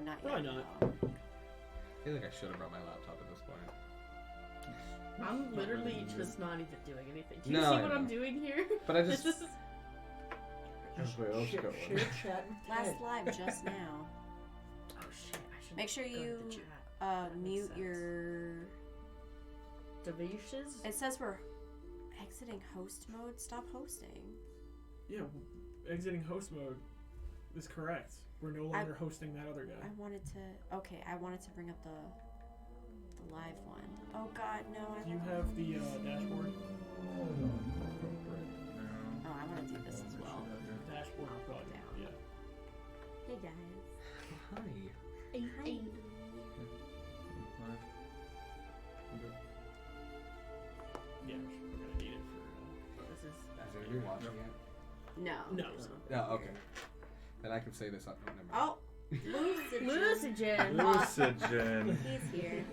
not yet. Probably not. No. I feel like I should have brought my laptop at this point. I'm literally just not even doing anything. Do you No, see I what know. I'm doing here? But I just... This is Everybody else going. Share chat with Last Ted. live just now. oh shit! I should Make sure go to you the chat. That makes mute sense. your. devices. It says we're exiting host mode. Stop hosting. Yeah, exiting host mode is correct. We're no longer hosting that other I guy. wanted to. Okay, I wanted to bring up the live one. Oh God, no! Do you have the dashboard? Oh, I want to do this as well. Dashboard probably. Down. Yeah. Hey guys. Hi. Hi. Yeah, we're gonna need it for. This is. Is anybody watching it? No. No. Yeah, okay. Then I can say this. Oh, never mind. Oh, Lucigen. Lucigen. Lucigen. He's here.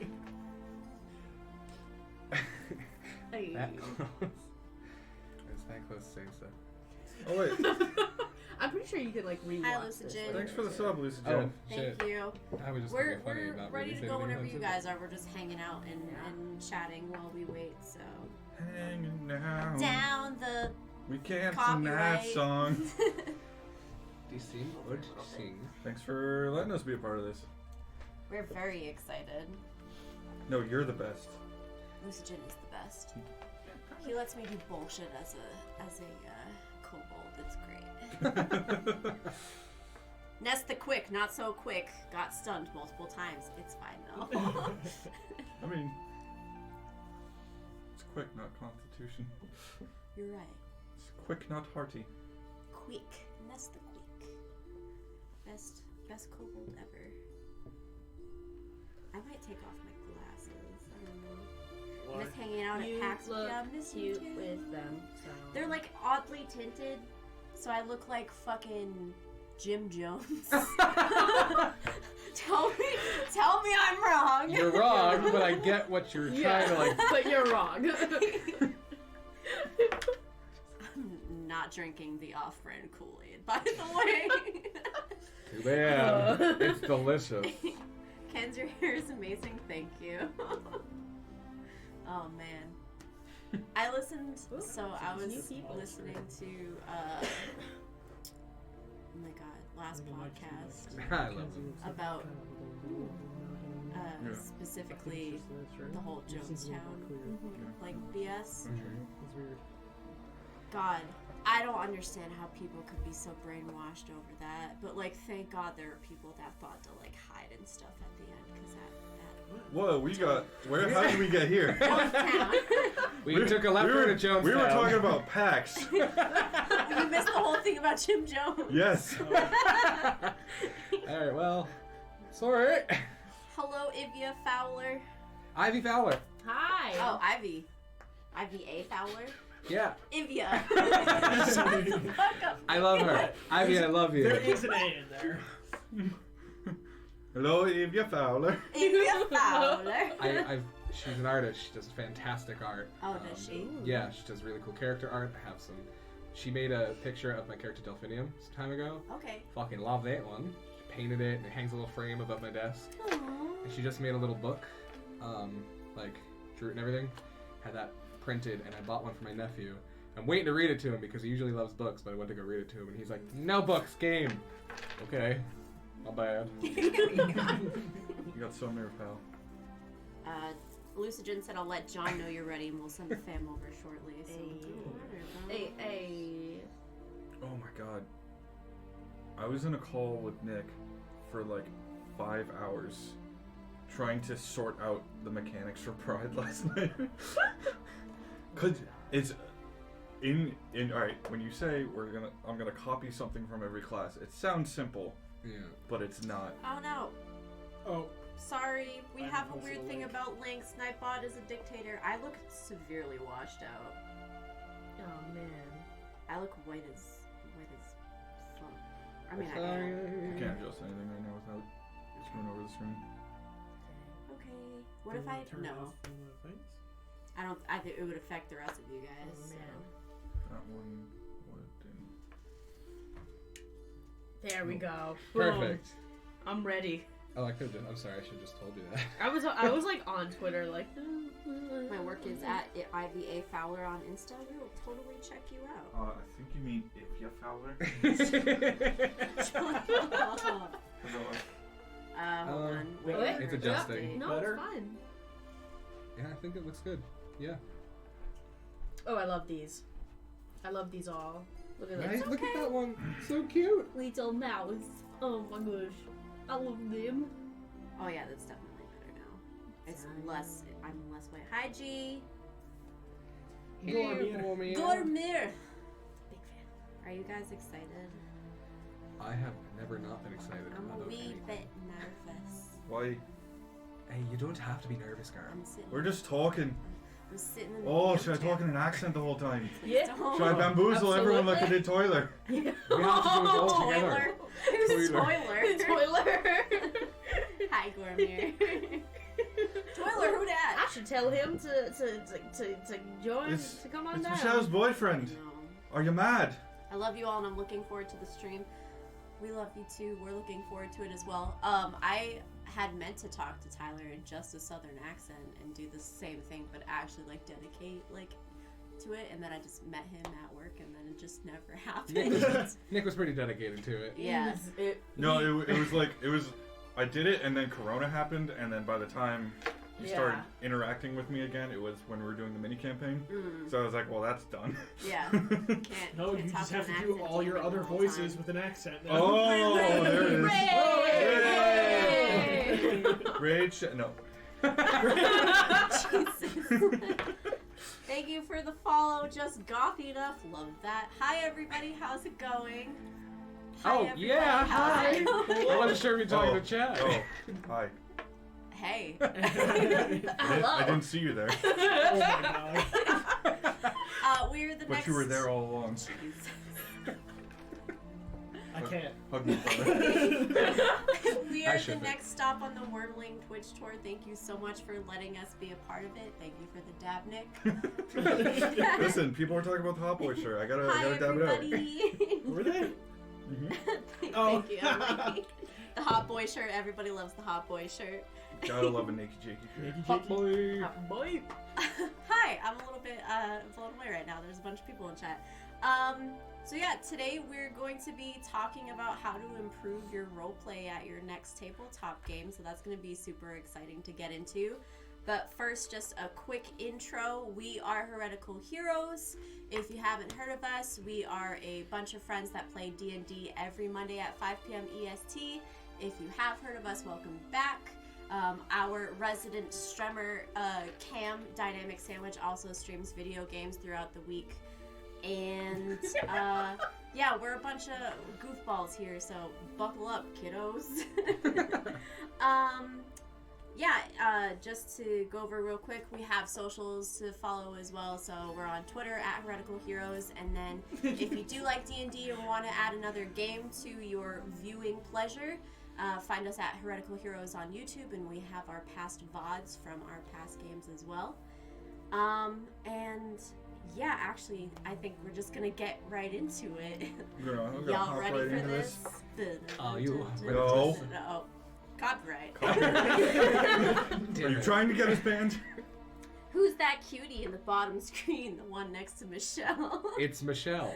Hey. That close. It's that close to saying stuff. Oh wait, I'm pretty sure you could like rewatch Hi, this. Lucigen. thanks for the sub, Lucigen. Oh, Thank shit. you. I was just We're thinking funny about ready really to go saying whenever you anything. guys are. We're just hanging out and chatting while we wait. So Hanging down. down the We can't sing that copyright. song. Do you sing or do you sing? Thanks for letting us be a part of this. We're very excited. No, you're the best. Lucigen is the best. He lets me do bullshit as a kobold. It's great. Nest the quick, not so quick. Got stunned multiple times. It's fine though. I mean, it's quick, not constitution. You're right. It's quick, not hearty. Quick. Nest the quick. Best kobold ever. I might take off my glasses. I don't know. I'm just hanging out You at PAX. look Yeah, I'm missing cute too. with them. So. They're like oddly tinted, so I look like fucking Jim Jones. Tell me I'm wrong. You're wrong, but I get what you're trying to like. But you're wrong. I'm not drinking the off-brand Kool-Aid, by the way. Too bad. It's delicious. Ken's, your hair is amazing. Thank you. Oh man. I listened. So I was new people. listening to. Oh my god, last podcast I love them. about specifically the whole Jonestown like BS. It's weird. God, I don't understand how people could be so brainwashed over that. But like, thank God there are people that thought to like hide and stuff at the end because that Whoa, we got. How did we get here? Jonestown. We took a left turn at Jonestown. We were talking about PAX. You missed the whole thing about Jim Jones. Yes. Alright, well, sorry. Hello, Ivia Fowler. Ivy Fowler. Hi. Oh, Ivy. Ivy A. Fowler. Yeah. Ivia. Shut the fuck up. I love her. Ivy, I love you. There is an A in there. Hello, Evia Fowler. Ivia Fowler. She's an artist. She does fantastic art. Oh, does she? Yeah, she does really cool character art. I have some. She made a picture of my character Delphinium some time ago. Okay. Fucking love that one. She painted it and it hangs a little frame above my desk. Aww. And she just made a little book, like drew it and everything. Had that printed, and I bought one for my nephew. I'm waiting to read it to him because he usually loves books, but I went to go read it to him, and he's like, "No books, game." Okay, not bad. You got so nerve, pal. Lucigen said, I'll let John know you're ready, and we'll send the fam over shortly. So. Hey. Oh my god. I was in a call with Nick for like 5 hours trying to sort out the mechanics for Pride last night. Cause it's in alright, when you say I'm gonna copy something from every class, it sounds simple, Yeah. but it's not. Oh no. Oh, Sorry, we I have a posted weird a thing link. about links. Nightbot is a dictator. I look severely washed out. Oh man. I look white as fuck. I mean, I I am. can't adjust anything right now without screwing over the screen. Okay. What if I turn no? off one of the things? I don't. I think it would affect the rest of you guys. Oh, So. man. That one would. There we go. Boom. Perfect. I'm ready. Oh, I could have. I'm sorry. I should have just told you that. I was like on Twitter like. My work is at IVA Fowler on Insta. We will totally check you out. I think you mean if you Fowler. Hold on. Really? Wait, It's adjusting. No, Better? it's fine. Yeah, I think it looks good. Yeah. Oh, I love these. I love these all. Look at Nice. this. Look at that one. So cute. Little mouse. Oh my gosh. I love them. Oh yeah, that's definitely better now. It's less. I'm less weight. Hi G. Gormir. Gormir. Big fan. Are you guys excited? I have never not been excited I'm about a wee anything. bit nervous. Why? Hey, you don't have to be nervous, Gar. I'm sitting. We're just talking. I'm sitting in the Oh, wheelchair. should I talk in an accent the whole time? Please Yeah. don't. Should I bamboozle everyone like I did Toiler? We have to do it all together. Toiler. Who's Toiler. Toiler? Toiler. Hi, Gormir. Toiler, who dat? I should tell him to join, It's- to come on It's down. Michelle's boyfriend. No. Are you mad? I love you all, and I'm looking forward to the stream. We love you too. We're looking forward to it as well. I had meant to talk to Tyler in just a southern accent and do the same thing, but actually like dedicate like to it, and then I just met him at work, and then it just never happened. Nick was pretty dedicated to it. Yeah. No, it was like, I did it and then Corona happened, and then by the time he started interacting with me again, it was when we were doing the mini campaign. Mm, So I was like, well, that's done. yeah. No, Can't you talk just in have an to do accent all your the other whole voices time. with an accent now. Oh, there it is. Hooray! Rage. No. Jesus. Thank you for the follow. Just gothy enough. Love that. Hi everybody. How's it going? Oh, everybody. yeah, How's hi. it going? I wasn't sure if you're talking to chat. Oh, hi. Hey. I didn't see you there, Oh my god. We're the but next. you were there all along. Jeez. I can't. Hug me, brother. We I are the shouldn't. next stop on the Wyrmling Twitch tour. Thank you so much for letting us be a part of it. Thank you for the dab, Nick. Listen, people were talking about the Hot Boy shirt. I gotta Hi dab it out. everybody. Were they? Mhm. Oh. Thank you. Emily. The hot boy shirt. Everybody loves the hot boy shirt. Gotta love a Nakey Jakey shirt. Jakey Hot Jakey. boy. Boy. Hi, I'm a little bit blown away right now. There's a bunch of people in chat. So yeah, today we're going to be talking about how to improve your roleplay at your next tabletop game. So that's going to be super exciting to get into. But first, just a quick intro. We are Heretical Heroes. If you haven't heard of us, we are a bunch of friends that play D&D every Monday at 5 p.m. EST. If you have heard of us, welcome back. Our resident streamer, Cam Dynamic Sandwich, also streams video games throughout the week. And yeah, we're a bunch of goofballs here, so buckle up, kiddos. Just to go over real quick, we have socials to follow as well. So we're on Twitter at HereticalHeroes, and then if you do like D&D and want to add another game to your viewing pleasure, find us at Heretical Heroes on YouTube, and we have our past VODs from our past games as well. And yeah, actually, I think we're just gonna get right into it. We're gonna Y'all hop ready right for into this? Oh, you- No. Oh, copyright. Are you trying to get us banned? Who's that cutie in the bottom screen? The one next to Michelle. It's Michelle.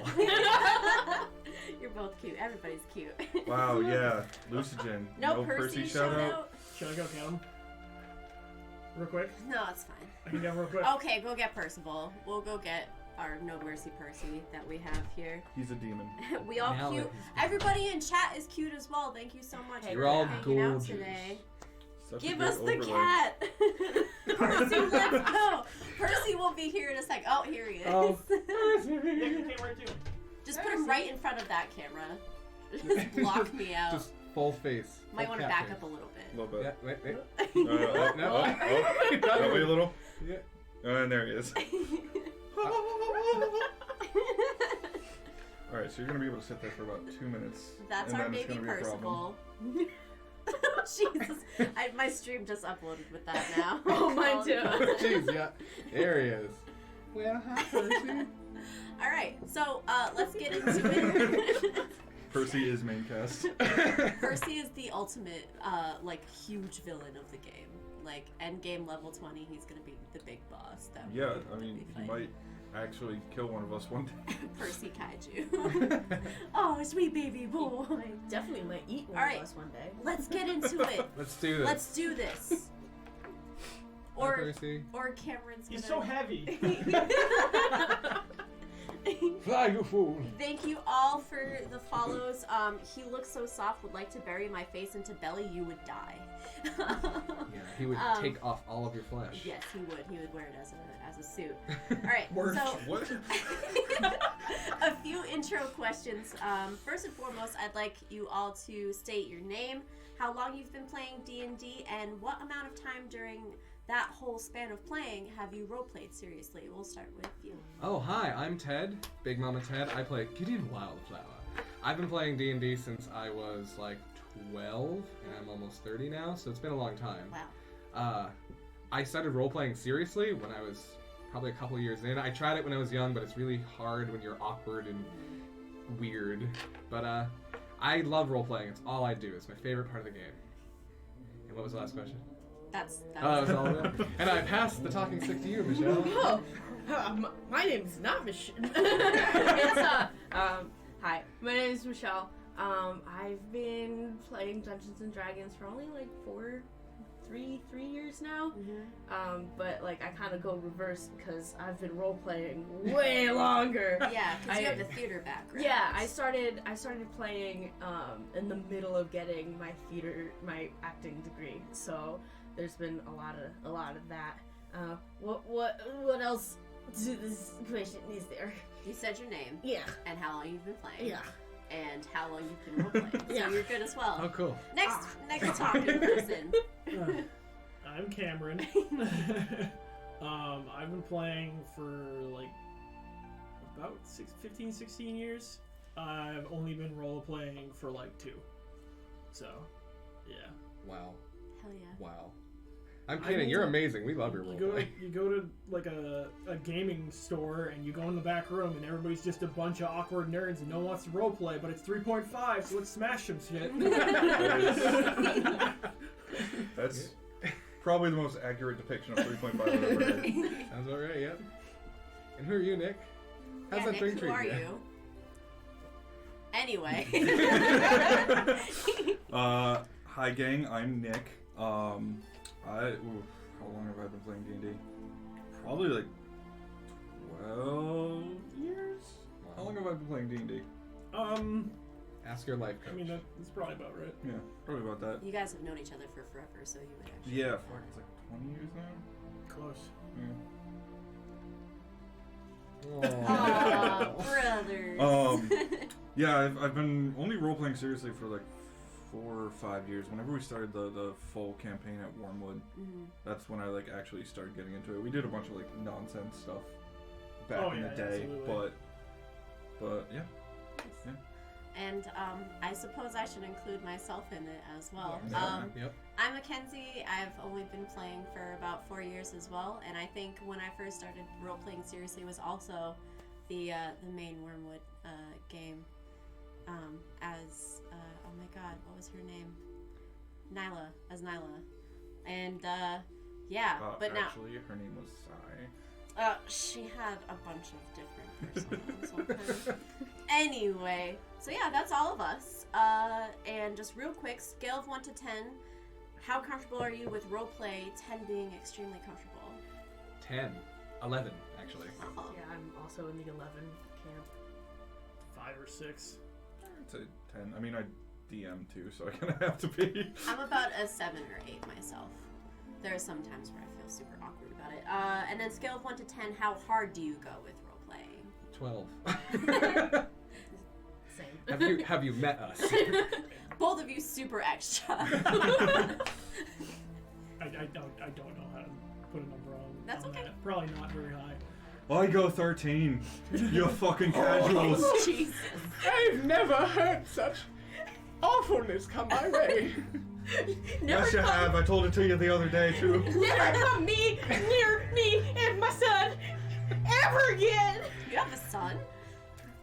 You're both cute. Everybody's cute. Wow, yeah. Lucigen. No, Percy shout out. Should I go get him? Real quick? No, it's fine. I can get him real quick. Okay, go get Percival. We'll go get our No Mercy Percy that we have here. He's a demon. We all Now cute. it- Everybody in chat is cute as well. Thank you so much You're for all hanging out gorgeous. today. Such a Give good us the overlay. cat. Percy, let's go. Percy will be here in a sec. Oh, here he is. Oh. Yeah, you came right to him. Just put him right in front of that camera. Just block me out. Just full face. Might full want to cat back face. up a little A little bit. bit. Yeah, wait. No. Wait a little. Yeah. And there he is. Alright, so you're gonna be able to sit there for about 2 minutes. That's and our then it's baby gonna be a problem. Percival. Jesus. My stream just uploaded with that now. Oh, mine too. Jeez, yeah. There he is. Well, hi, Percy. Alright, so let's get into it. Percy is main cast. Percy is the ultimate, huge villain of the game. Like, end game level 20, he's gonna be the big boss. Yeah, I mean, he might actually kill one of us one day. Percy Kaiju. Oh, sweet baby boy. Definitely might eat one Alright. of us one day. Let's get into it. Let's do this. Let's do this. Hi, Percy. Or Cameron's gonna... He's so heavy. Fly, you fool. Thank you all for the follows. He looks so soft, would like to bury my face into belly, you would die. Yeah, he would take off all of your flesh. Yes, he would. He would wear it as a suit. All right, Word. so What? a few intro questions. First and foremost, I'd like you all to state your name, how long you've been playing D&D, and what amount of time during that whole span of playing have you roleplayed seriously. We'll start with you. Oh, hi, I'm Ted, Big Mama Ted. I play Gideon Wildflower. I've been playing D&D since I was like 12, and I'm almost 30 now, so it's been a long time. Wow. I started role-playing seriously when I was probably a couple years in. I tried it when I was young, but it's really hard when you're awkward and weird. But I love role-playing. It's all I do. It's my favorite part of the game. And what was the last question? That's That was all of it. And I passed the talking stick to you, Michelle. Oh, my name's not Michelle. It's hi, my name is Michelle. I've been playing Dungeons and Dragons for only like 3 years now. Mm-hmm. But like I kind of go reverse because I've been role playing way longer. Yeah, because you have the theater background. Yeah, I started playing in the middle of getting my acting degree. So there's been a lot of that. What else to this question is there? You said your name. Yeah. And how long you've been playing. Yeah. And how long you've been roleplaying. Yeah. So you're good as well. Oh, cool. Next talking person. I'm Cameron. I've been playing for like about 15, 16 years. I've only been role-playing for like 2. So, yeah. Wow. Hell yeah. Wow. I'm kidding. You're amazing. We love your role-play. You go to like a gaming store and you go in the back room and everybody's just a bunch of awkward nerds and no one wants to roleplay, but it's 3.5, so let's smash some shit. That's probably the most accurate depiction of 3.5 I've ever heard. Sounds about right, yep. And who are you, Nick? How's Yeah, that Nick, drink who treat are you? you? Anyway. Hi gang, I'm Nick. How long have I been playing D&D? Probably like 12 years? How long have I been playing D&D? Ask your life coach. I mean, that's probably about right. Yeah, probably about that. You guys have known each other for forever, so you would actually. Yeah, fuck, it's like 20 years now? Close. Yeah. Aw, brothers. Yeah, I've been only role-playing seriously for like 4 or 5 years. Whenever we started the full campaign at Wyrmling, that's when I like actually started getting into it. We did a bunch of like nonsense stuff back in the day, absolutely. but yeah. And I suppose I should include myself in it as well. Yep. I'm Mackenzie. I've only been playing for about 4 years as well, and I think when I first started role-playing seriously was also the main Wormwood game as oh my god, what was her name? Nyla, and yeah, but now actually her name was Sai. she had a bunch of different personas. Anyway, so yeah, that's all of us. And just real quick, scale of 1 to 10, how comfortable are you with roleplay? 10 being extremely comfortable. 10. 11, actually. Uh-oh. Yeah, I'm also in the 11 camp. 5 or 6. It's a 10. I mean, I DM too, so I kind of have to be. I'm about a 7 or 8 myself. There are some times where I feel super awkward about it. And then scale of 1 to 10, how hard do you go with roleplaying? 12. Same. Have you met us? Both of you super extra. I don't know how to put a number on. That's on okay. That. Probably not very high. I go 13. You fucking casuals. Jesus. I've never heard such awfulness come my way. Never Yes, you have. I told it to you the other day too. Never come near me and my son ever again. You have a son?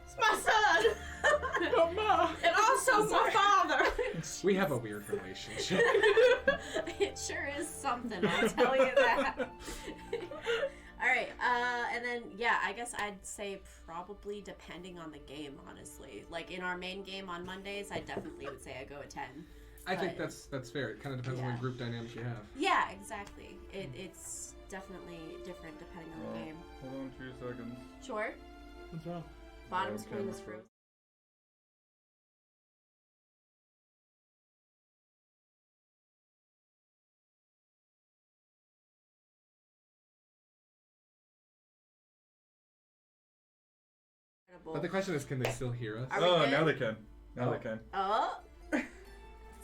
It's my son. Mama. And also my father. We have a weird relationship. It sure is something, I'll tell you that. Alright, and then, yeah, I guess I'd say probably depending on the game, honestly. Like, in our main game on Mondays, I definitely would say I go a 10. I think that's fair. It kind of depends on Yeah. the group dynamic you have. Yeah, exactly. It's definitely different depending on the game. Hold on 2 seconds. Sure. What's wrong? Bottom Okay, screen is that's frozen. But the question is, can they still hear us? Are we Oh, good? now they can. Now Oh. they can. Oh!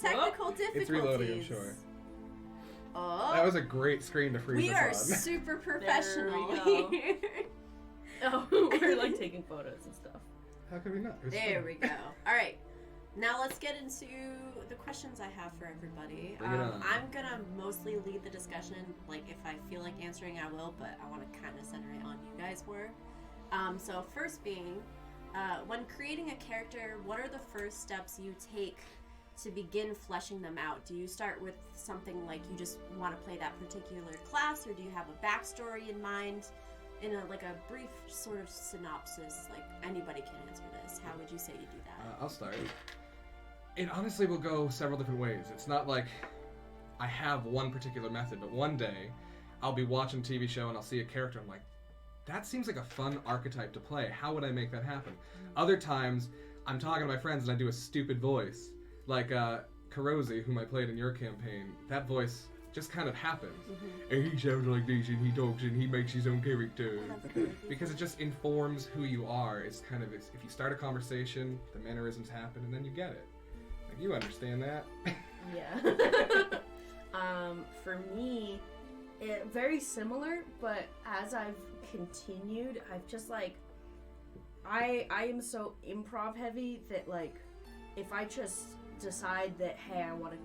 Technical difficulties. It's reloading, I'm sure. Oh! That was a great screen to freeze we are us on. super professional go. here. Oh, we're like taking photos and stuff. How could we not? It was There fun. we go. Alright. Now let's get into the questions I have for everybody. Bring it on. I'm gonna mostly lead the discussion. Like, if I feel like answering, I will, but I want to kind of center it on you guys more. So first being, when creating a character, what are the first steps you take to begin fleshing them out? Do you start with something like you just want to play that particular class, or do you have a backstory in mind? In a brief sort of synopsis, like anybody can answer this. How would you say you do that? I'll start. It honestly will go several different ways. It's not like I have one particular method, but one day I'll be watching a TV show and I'll see a character. I'm like, that seems like a fun archetype to play. How would I make that happen? Other times, I'm talking to my friends and I do a stupid voice. Like Karosi, whom I played in your campaign, that voice just kind of happens. And he sounds like this and he talks and he makes his own character. Because it just informs who you are. It's kind of, if you start a conversation, the mannerisms happen and then you get it. Like, you understand that. Yeah. For me, very similar, but as I've continued, I've just I am so improv heavy that if I just decide that, hey, I want to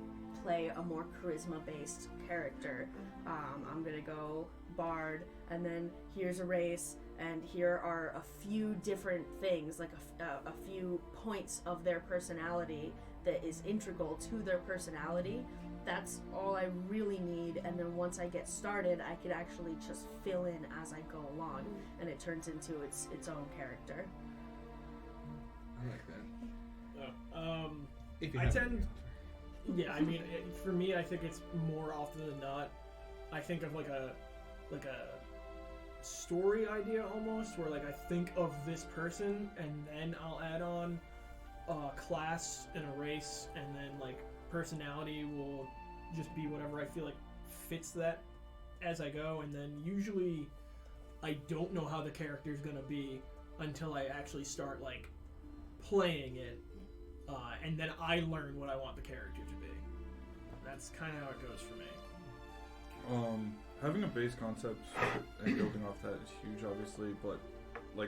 play a more charisma based character, I'm gonna go bard, and then here's a race, and here are a few different things, like a few points of their personality that is integral to their personality. That's all I really need, and then once I get started, I can actually just fill in as I go along, and it turns into its own character. I like that. Oh, If you I have tend- any. yeah, I mean, for me, I think it's more often than not, I think of like a story idea almost, where I think of this person, and then I'll add on a class and a race, and then personality will just be whatever I feel like fits that as I go, and then usually I don't know how the character's gonna be until I actually start playing it, and then I learn what I want the character to be. That's kind of how it goes for me. Having a base concept and building off that is huge, obviously, but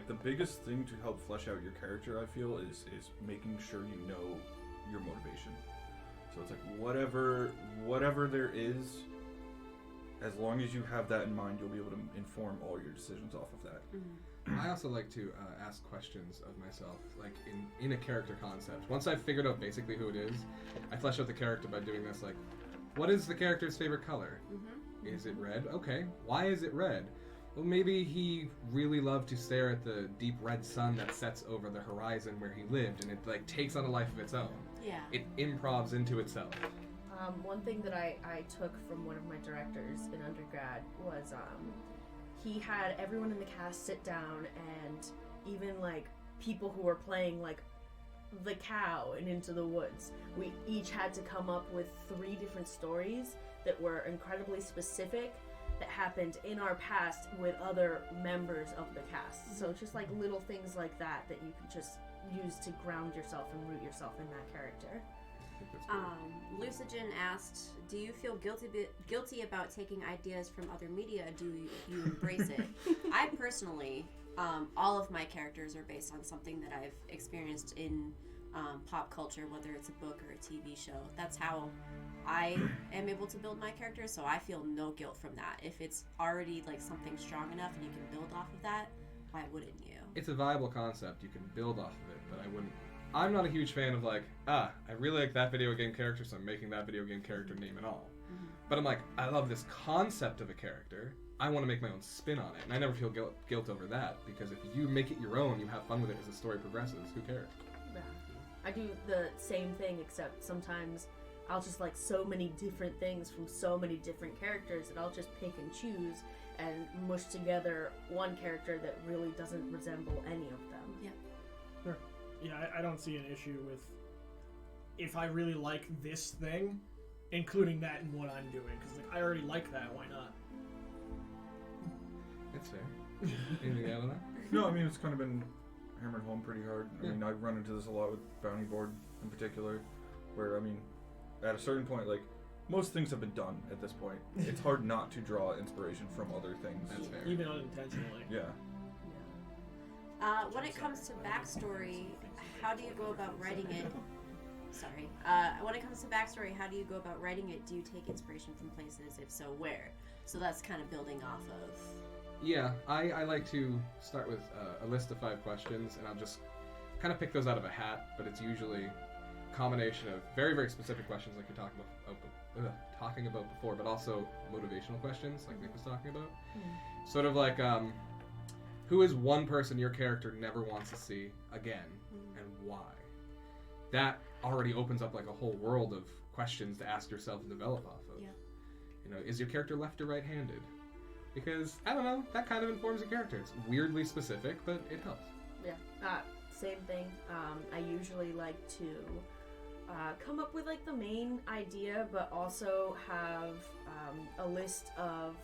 the biggest thing to help flesh out your character, I feel, is making sure you know your motivation. So it's whatever there is, as long as you have that in mind, you'll be able to inform all your decisions off of that. I also like to ask questions of myself, in a character concept. Once I've figured out basically who it is, I flesh out the character by doing this, what is the character's favorite color? Is it red? Okay. Why is it red? Well, maybe he really loved to stare at the deep red sun that sets over the horizon where he lived, and it takes on a life of its own. Yeah. It improvs into itself. One thing that I took from one of my directors in undergrad was he had everyone in the cast sit down, and even people who were playing the cow in Into the Woods, we each had to come up with 3 different stories that were incredibly specific that happened in our past with other members of the cast. So just little things like that you can just use to ground yourself and root yourself in that character. I think that's cool. Lucigen asked, do you feel guilty about taking ideas from other media? Do you embrace it? I personally, all of my characters are based on something that I've experienced in pop culture, whether it's a book or a TV show. That's how I am able to build my characters, so I feel no guilt from that. If it's already something strong enough and you can build off of that, why wouldn't you? It's a viable concept. You can build off of it, but I wouldn't I'm not a huge fan of like, I really like that video game character, so I'm making that video game character name and all. Mm-hmm. But I'm like, I love this concept of a character. I want to make my own spin on it, and I never feel guilt over that, because if you make it your own, you have fun with it as the story progresses. Who cares? Yeah. I do the same thing, except sometimes I'll just like so many different things from so many different characters that I'll just pick and choose and mush together one character that really doesn't resemble any of them. Yeah. Sure. Yeah, I don't see an issue with if I really like this thing, including that in what I'm doing, because like, I already like that. Why not? That's fair. Anything out of that? No, I mean, it's kind of been hammered home pretty hard. I mean, I run into this a lot with Bounty Board in particular, where, I mean, at a certain point, like, most things have been done at this point. It's hard not to draw inspiration from other things. That's fair. Even unintentionally. Yeah. When it comes to backstory, how do you go about writing it? Sorry. When it comes to backstory, how do you go about writing it? Do you take inspiration from places? If so, where? So that's kind of building off of. Yeah, I like to start with a list of 5 questions, and I'll just kind of pick those out of a hat, but it's usually a combination of very, very specific questions like you're talking about before, but also motivational questions like Nick was talking about. Sort of like, who is one person your character never wants to see again, and why? That already opens up like a whole world of questions to ask yourself and develop off of. Yeah. You know, is your character left or right-handed? Because, I don't know, that kind of informs a character. It's weirdly specific, but it helps. Yeah, same thing. I usually like to come up with like the main idea, but also have a list of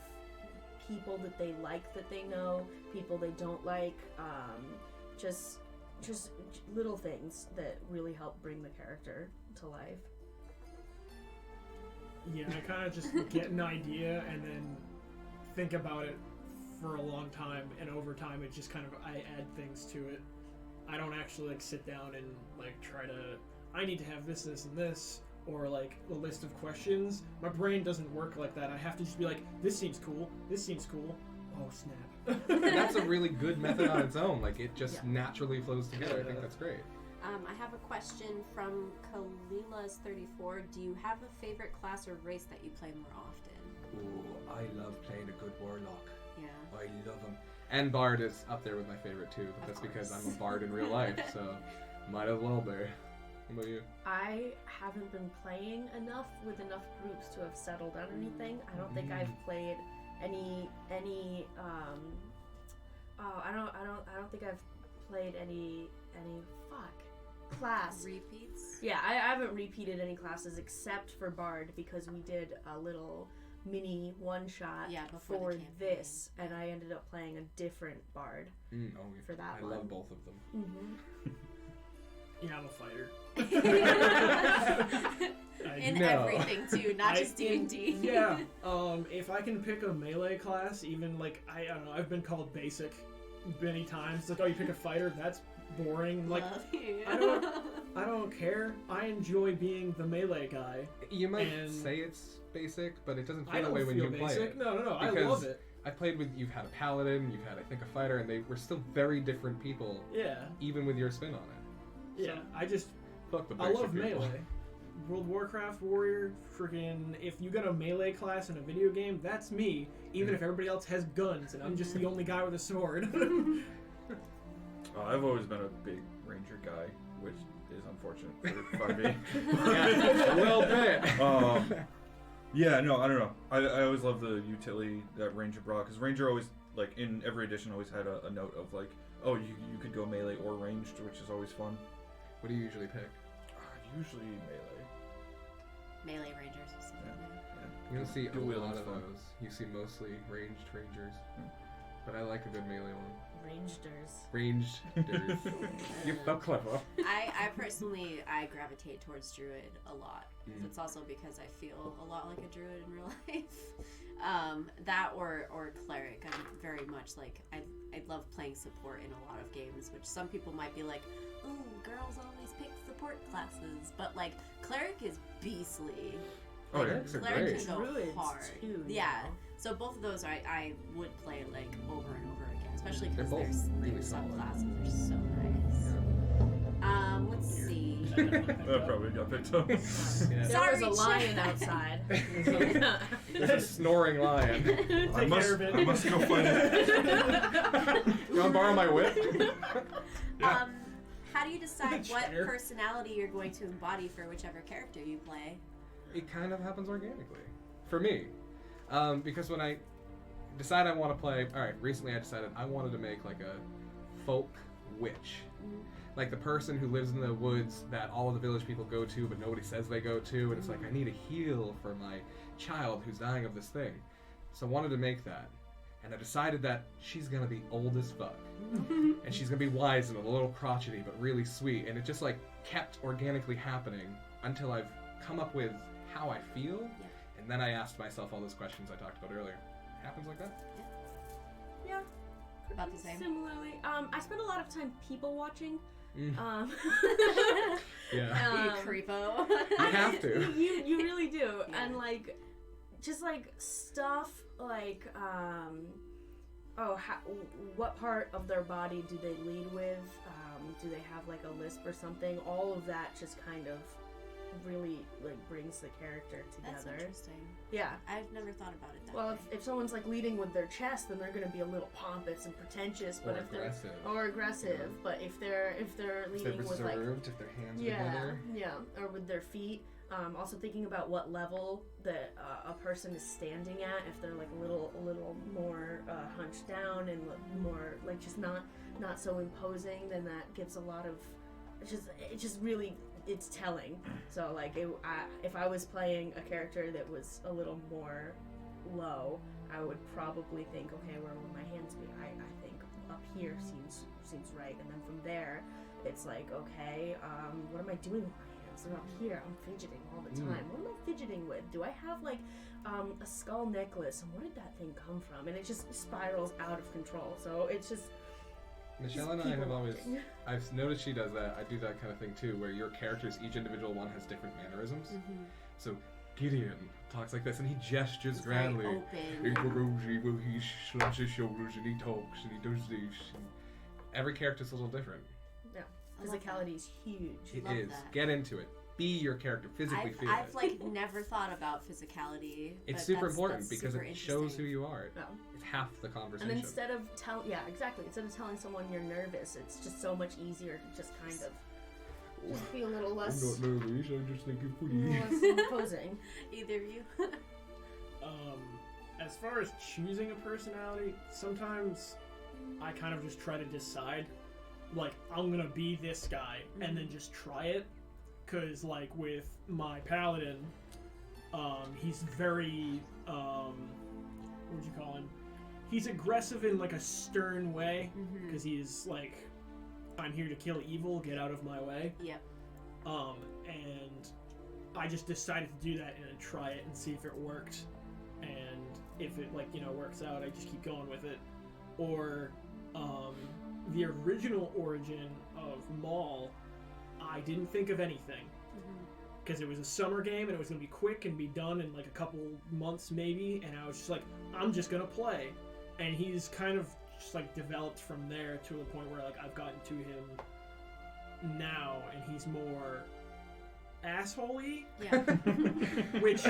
people that they like that they know, people they don't like, just little things that really help bring the character to life. Yeah, I kind of just get an idea and then think about it for a long time, and over time it just kind of, I add things to it. I don't actually like sit down and like try to, I need to have this, this, and this, or like a list of questions. My brain doesn't work like that. I have to just be like, this seems cool, this seems cool. Oh snap. And that's a really good method on its own. Like, it just naturally flows together. I think that's great. I have a question from Kalila's34. Do you have a favorite class or race that you play more often? Ooh, I love playing a good warlock. Yeah. I love him. And Bard is up there with my favorite too, but that's because I'm a Bard in real life, so might as well be. What about you? I haven't been playing enough with enough groups to have settled on anything. I don't think I've played any I don't think I've played any class Repeats? Yeah, I haven't repeated any classes except for Bard, because we did a little mini one-shot before for the campaign. this, and I ended up playing a different Bard for that I one. love both of them. Yeah, I'm a fighter. In everything too, not just D&D. Yeah. If I can pick a melee class, even like, I don't know, I've been called basic many times. It's like, oh, you pick a fighter? That's boring. Like, Love you. I don't care. I enjoy being the melee guy. You might say it's basic, but it doesn't feel that way when you play basic. it. No. I Because love it. I played with, you've had a paladin, you've had, I think, a fighter, and they were still very different people. Yeah. Even with your spin on it. Yeah. I just, Fuck the I basic love people. melee. World of Warcraft warrior, freaking, if you got a melee class in a video game, that's me. Even if everybody else has guns and I'm just the only guy with a sword. I've always been a big ranger guy, which is unfortunate for 5e. Yeah, a little bit. Yeah, no, I don't know. I always love the utility that ranger brought, because ranger always, like, in every edition always had a note of like, oh, you could go melee or ranged, which is always fun. What do you usually pick? Usually melee. Melee rangers specifically. You don't see a Dual wielding's lot of fun. those. You see mostly ranged rangers. But I like a good melee one. Rangeders. Ranged. You're so clever. I personally, I gravitate towards druid a lot. It's also because I feel a lot like a druid in real life. That or cleric. I'm very much like, I love playing support in a lot of games, which some people might be like, ooh, girls always pick support classes. But like, cleric is beastly. Oh, yeah. Clerics are Cleric great. can go Druids, hard. too, Yeah. you know. So both of those I would play like over and over again, especially They're because both their really solid. subclasses are so nice. With Let's see. That probably got picked up. Yeah. There Sorry, was a lion Chad. outside. There's a snoring lion. Take care of it. I must go find it. You want to borrow my whip? Yeah. How do you decide what Sure. personality you're going to embody for whichever character you play? It kind of happens organically. For me. Because when I decide I want to play... Alright, recently I decided I wanted to make like a folk witch. Like the person who lives in the woods that all of the village people go to but nobody says they go to, and it's like, I need a heal for my child who's dying of this thing. So I wanted to make that. And I decided that she's gonna be old as fuck. And she's gonna be wise and a little crotchety but really sweet. And it just like kept organically happening until I've come up with how I feel. Yeah. And then I asked myself all those questions I talked about earlier. It happens like that. Yeah. About the same. Similarly, I spend a lot of time people watching. Um, Yeah. You creepo. You have to. You really do, Yeah. and like, just like stuff like what part of their body do they lead with? Do they have like a lisp or something? All of that just kind of really like brings the character That's together. interesting. Yeah. I've never thought about it that Well, way. if someone's like leading with their chest, then they're going to be a little pompous and pretentious. But Or if they're aggressive. aggressive, Yeah. but if they're If leading they're with like reserved, if their hands are yeah, together. yeah, or with their feet. Also thinking about what level that a person is standing at. If they're like a little more hunched down and more like just not so imposing, then that gives a lot of it just really it's telling. So like if I was playing a character that was a little more low, I would probably think, okay, where would my hands be? I think up here seems right, and then from there, it's like, okay, what am I doing with my hands? They're up here. I'm fidgeting all the time. What am I fidgeting with? Do I have like a skull necklace? And where did that thing come from? And it just spirals out of control. So it's just Michelle and I have always... I've noticed she does that. I do that kind of thing too, where your characters, each individual one, has different mannerisms. Mm-hmm. So Gideon talks like this, and he gestures It's grandly. very He open. grows, well, he shrugs his shoulders, and he talks, and he does this. And every character's a little different. yeah, I love that. physicality is huge. It Love is. that. Get into it. Be your character. Physically feel I've it. like never thought about physicality. It's but super that's important because super it shows who interesting. you are. No. It's half the And conversation. instead of instead of telling someone you're nervous, it's just so much easier to just kind of just be a little less, I'm not nervous, I just think you're less pretty. imposing. Either of you. As far as choosing a personality, sometimes I kind of just try to decide, like, I'm gonna be this guy, and then just try it. Cause like with my paladin, he's very, what would you call him? He's aggressive in like a stern way, because he's like, I'm here to kill evil, get out of my way. Yep. And I just decided to do that and try it and see if it worked. And if it, like, you know, works out, I just keep going with it. Or, the original origin of Maul, I didn't think of anything. Because it was a summer game and it was going to be quick and be done in like a couple months maybe. And I was just like, I'm just going to play. And he's kind of just like developed from there to the point where like I've gotten to him now and he's more asshole-y. Yeah. Which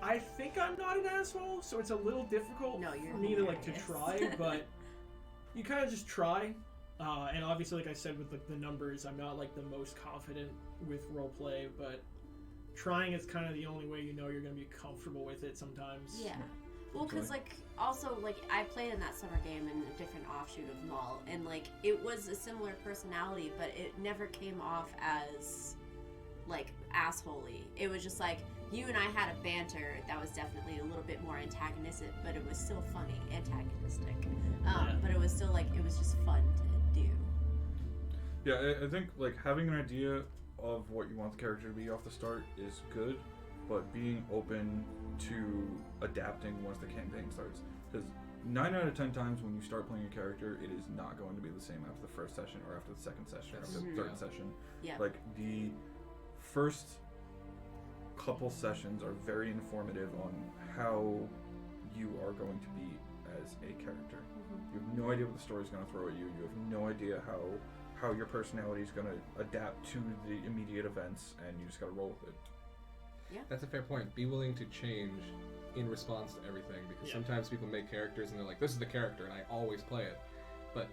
I think I'm not an asshole, so it's a little difficult No, you're for me to like to hilarious. try, but you kind of just try. And obviously, like I said, with like the numbers, I'm not like the most confident with roleplay, but trying is kind of the only way you know you're gonna be comfortable with it sometimes. Yeah. Well, because, like, also, like, I played in that summer game in a different offshoot of Maul, and, like, it was a similar personality, but it never came off as, like, asshole-y. It was just, like, you and I had a banter that was definitely a little bit more antagonistic, but it was still funny, antagonistic. But it was still, like, it was just fun to do. Yeah, I think like having an idea of what you want the character to be off the start is good, but being open to adapting once the campaign starts. Because 9 out of 10 times when you start playing a character, it is not going to be the same after the first session or after the second session or after the third session. Yeah. Like the first couple sessions are very informative on how you are going to be as a character. You have no idea what the story's going to throw at you. You have no idea how how your personality is going to adapt to the immediate events, and you just got to roll with it. That's a fair point. Be willing to change in response to everything, because Yeah. sometimes people make characters and they're like, this is the character and I always play it. But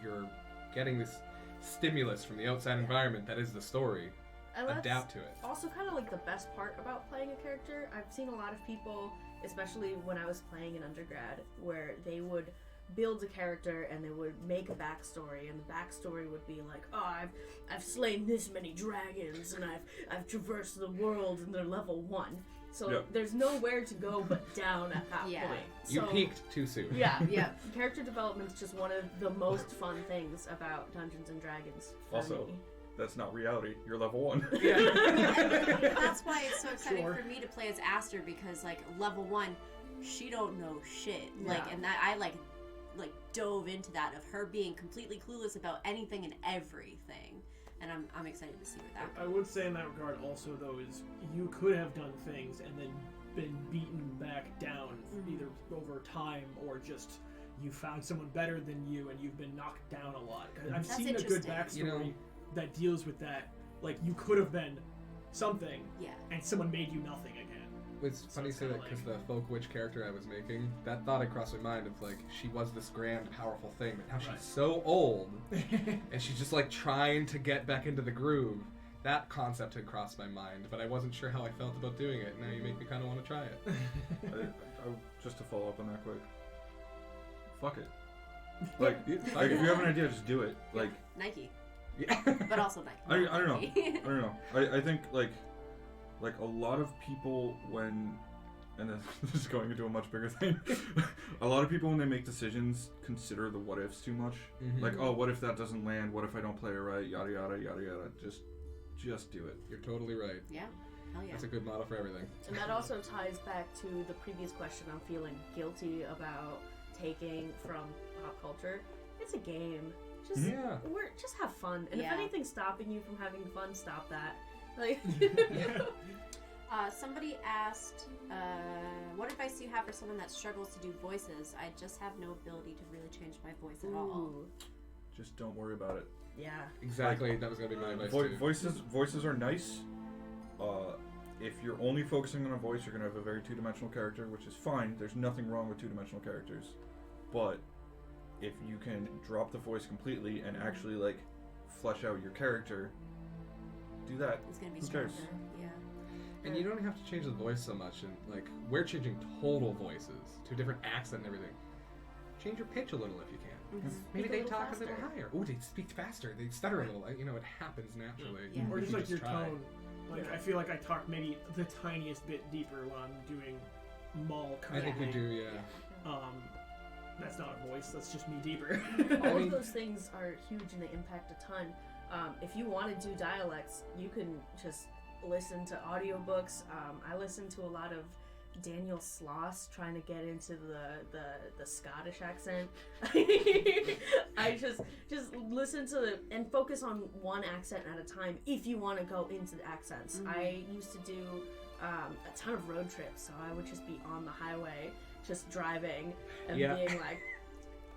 you're getting this stimulus from the outside environment that is the story. And that's Adapt to it. also kind of like the best part about playing a character. I've seen a lot of people, especially when I was playing in undergrad, where they would build a character and they would make a backstory, and the backstory would be like, oh, I've slain this many dragons and I've traversed the world and they're level 1. So Yep. there's nowhere to go but down at that Yeah. point. You So, peaked too soon. Yeah, Yeah. character development's just one of the most fun things about Dungeons and Dragons. For Also, me. That's not reality. You're level 1. That's why it's so exciting Sure. for me to play as Aster, because like level 1, she don't know shit. Like, Yeah. and that I like dove into that of her being completely clueless about anything and everything. And I'm excited to see where that I would say in that regard also, though, is you could have done things and then been beaten back down, either over time or just you found someone better than you and you've been knocked down a lot. I've That's seen a good interesting. backstory You know- that deals with that. Like, you could have been something Yeah. and someone made you nothing again. It's funny you it's say that kinda because like- the folk witch character I was making, that thought had crossed my mind of like, she was this grand, powerful thing, but now Right. she's so old, and she's just like trying to get back into the groove. That concept had crossed my mind, but I wasn't sure how I felt about doing it. Now you make me kind of want to try it. Just to follow up on that quick. Fuck it. Like, Fuck like it. if you have an idea, just do it. Like, Nike, Yeah. but also Nike. I don't know. I don't know. I think like a lot of people when, and this is going into a much bigger thing. A lot of people when they make decisions consider the what ifs too much. Mhm. Like, oh, what if that doesn't land? What if I don't play it right? Yada yada yada yada. Just do it. You're totally right. Yeah. Hell yeah. That's a good model for everything. And that also ties back to the previous question I'm feeling guilty about taking from pop culture. It's a game. Just Yeah. just have fun. And Yeah. if anything's stopping you from having fun, stop that. Like Somebody asked, what advice do you have for someone that struggles to do voices? I just have no ability to really change my voice at all. Ooh, Just don't worry about it. yeah. Exactly. That was gonna be my advice too. Voices are nice. If you're only focusing on a voice, you're gonna have a very two-dimensional character, which is fine. There's nothing wrong with two-dimensional characters, but if you can drop the voice completely and actually like flesh out your character, do that. It's gonna be Who stronger. cares? Yeah. And you don't have to change the voice so much. And like, we're changing total voices to a different accent and everything. Change your pitch a little if you can. Mhm. Maybe Speak a they little talk a faster. little higher. Oh, they speak faster. They stutter a little. You know, it happens naturally. Yeah. Or If just you like your try. tone. Like, I feel like I talk maybe the tiniest bit deeper when I'm doing Maul I think correctly. you do, yeah. That's not a voice, that's just me deeper. All mean- of those things are huge and they impact a ton. If you want to do dialects, you can just listen to audiobooks. I listen to a lot of Daniel Sloss trying to get into the Scottish accent. I just listen to and focus on one accent at a time if you want to go into the accents. Mhm. I used to do a ton of road trips, so I would just be on the highway just driving and Yeah. being like,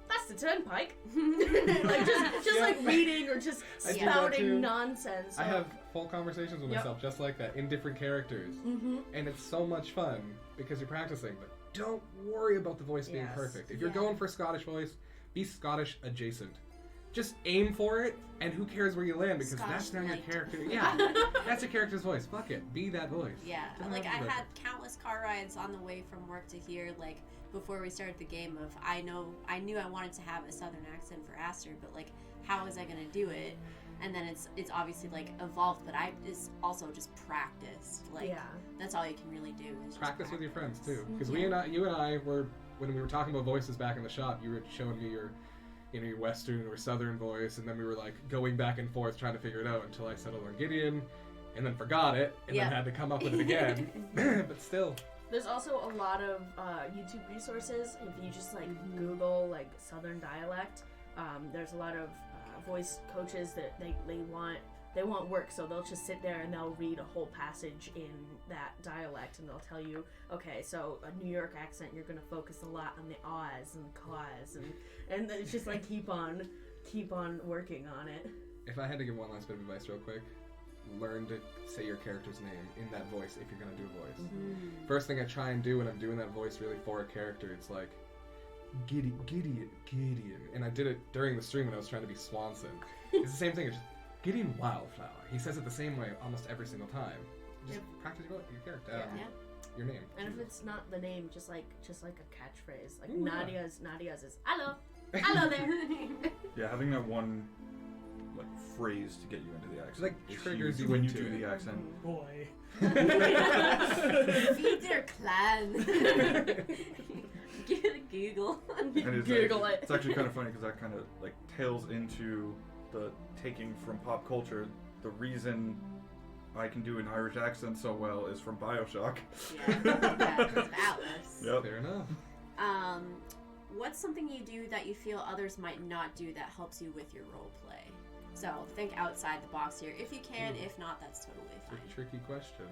that's the turnpike. Like just like reading or just I do that too. spouting nonsense. I have full conversations with Yep. myself just like that in different characters. Mm-hmm. And it's so much fun because you're practicing. But don't worry about the voice being Yes. perfect. If you're Yeah. going for Scottish voice, be Scottish adjacent. Just aim for it, and who cares where you land because that's Scottish now your light. character. Yeah, that's your character's voice. Fuck it, be that voice. Yeah, Doesn't like I have to be had countless car rides on the way from work to here, like before we started the game of I knew I wanted to have a southern accent for Aster, but like how was I gonna do it? And then it's obviously like evolved, but I is also just practice. Like Yeah. that's all you can really do is just Practice with your friends too, because Yeah. you and I were when we were talking about voices back in the shop. You were showing me your your western or southern voice, and then we were like going back and forth trying to figure it out until I settled on Gideon, and then forgot it, and Yeah. then had to come up with it again. But still, There's also a lot of YouTube resources. If you just like Google like Southern dialect, there's a lot of voice coaches that they want work, so they'll just sit there and they'll read a whole passage in that dialect, and they'll tell you, okay, so a New York accent, you're gonna focus a lot on the ahs and caws, and it's just like keep on keep on working on it. If I had to give one last bit of advice real quick, learn to say your character's name in that voice if you're going to do a voice. Mm-hmm. First thing I try and do when I'm doing that voice really for a character, it's like, Gideon. And I did it during the stream when I was trying to be Swanson. It's the same thing, it's just, Gideon Wildflower. He says it the same way almost every single time. Just practice your character, your name. And if it's not the name, just like a catchphrase. Like Ooh, Nadia's is hello there. Yeah, having that one like phrase to get you into the accent. Like, is triggers huge you when you into do it. the accent. Boy. Feed their clan. Give it a Google. And it's Google like, it. It's actually kind of funny because that kind of like tails into the taking from pop culture. The reason I can do an Irish accent so well is from BioShock. Yeah, because of Atlas. Yep. Fair enough. What's something you do that you feel others might not do that helps you with your role play? So think outside the box here. If you can, if not, that's totally It's fine. a tricky question.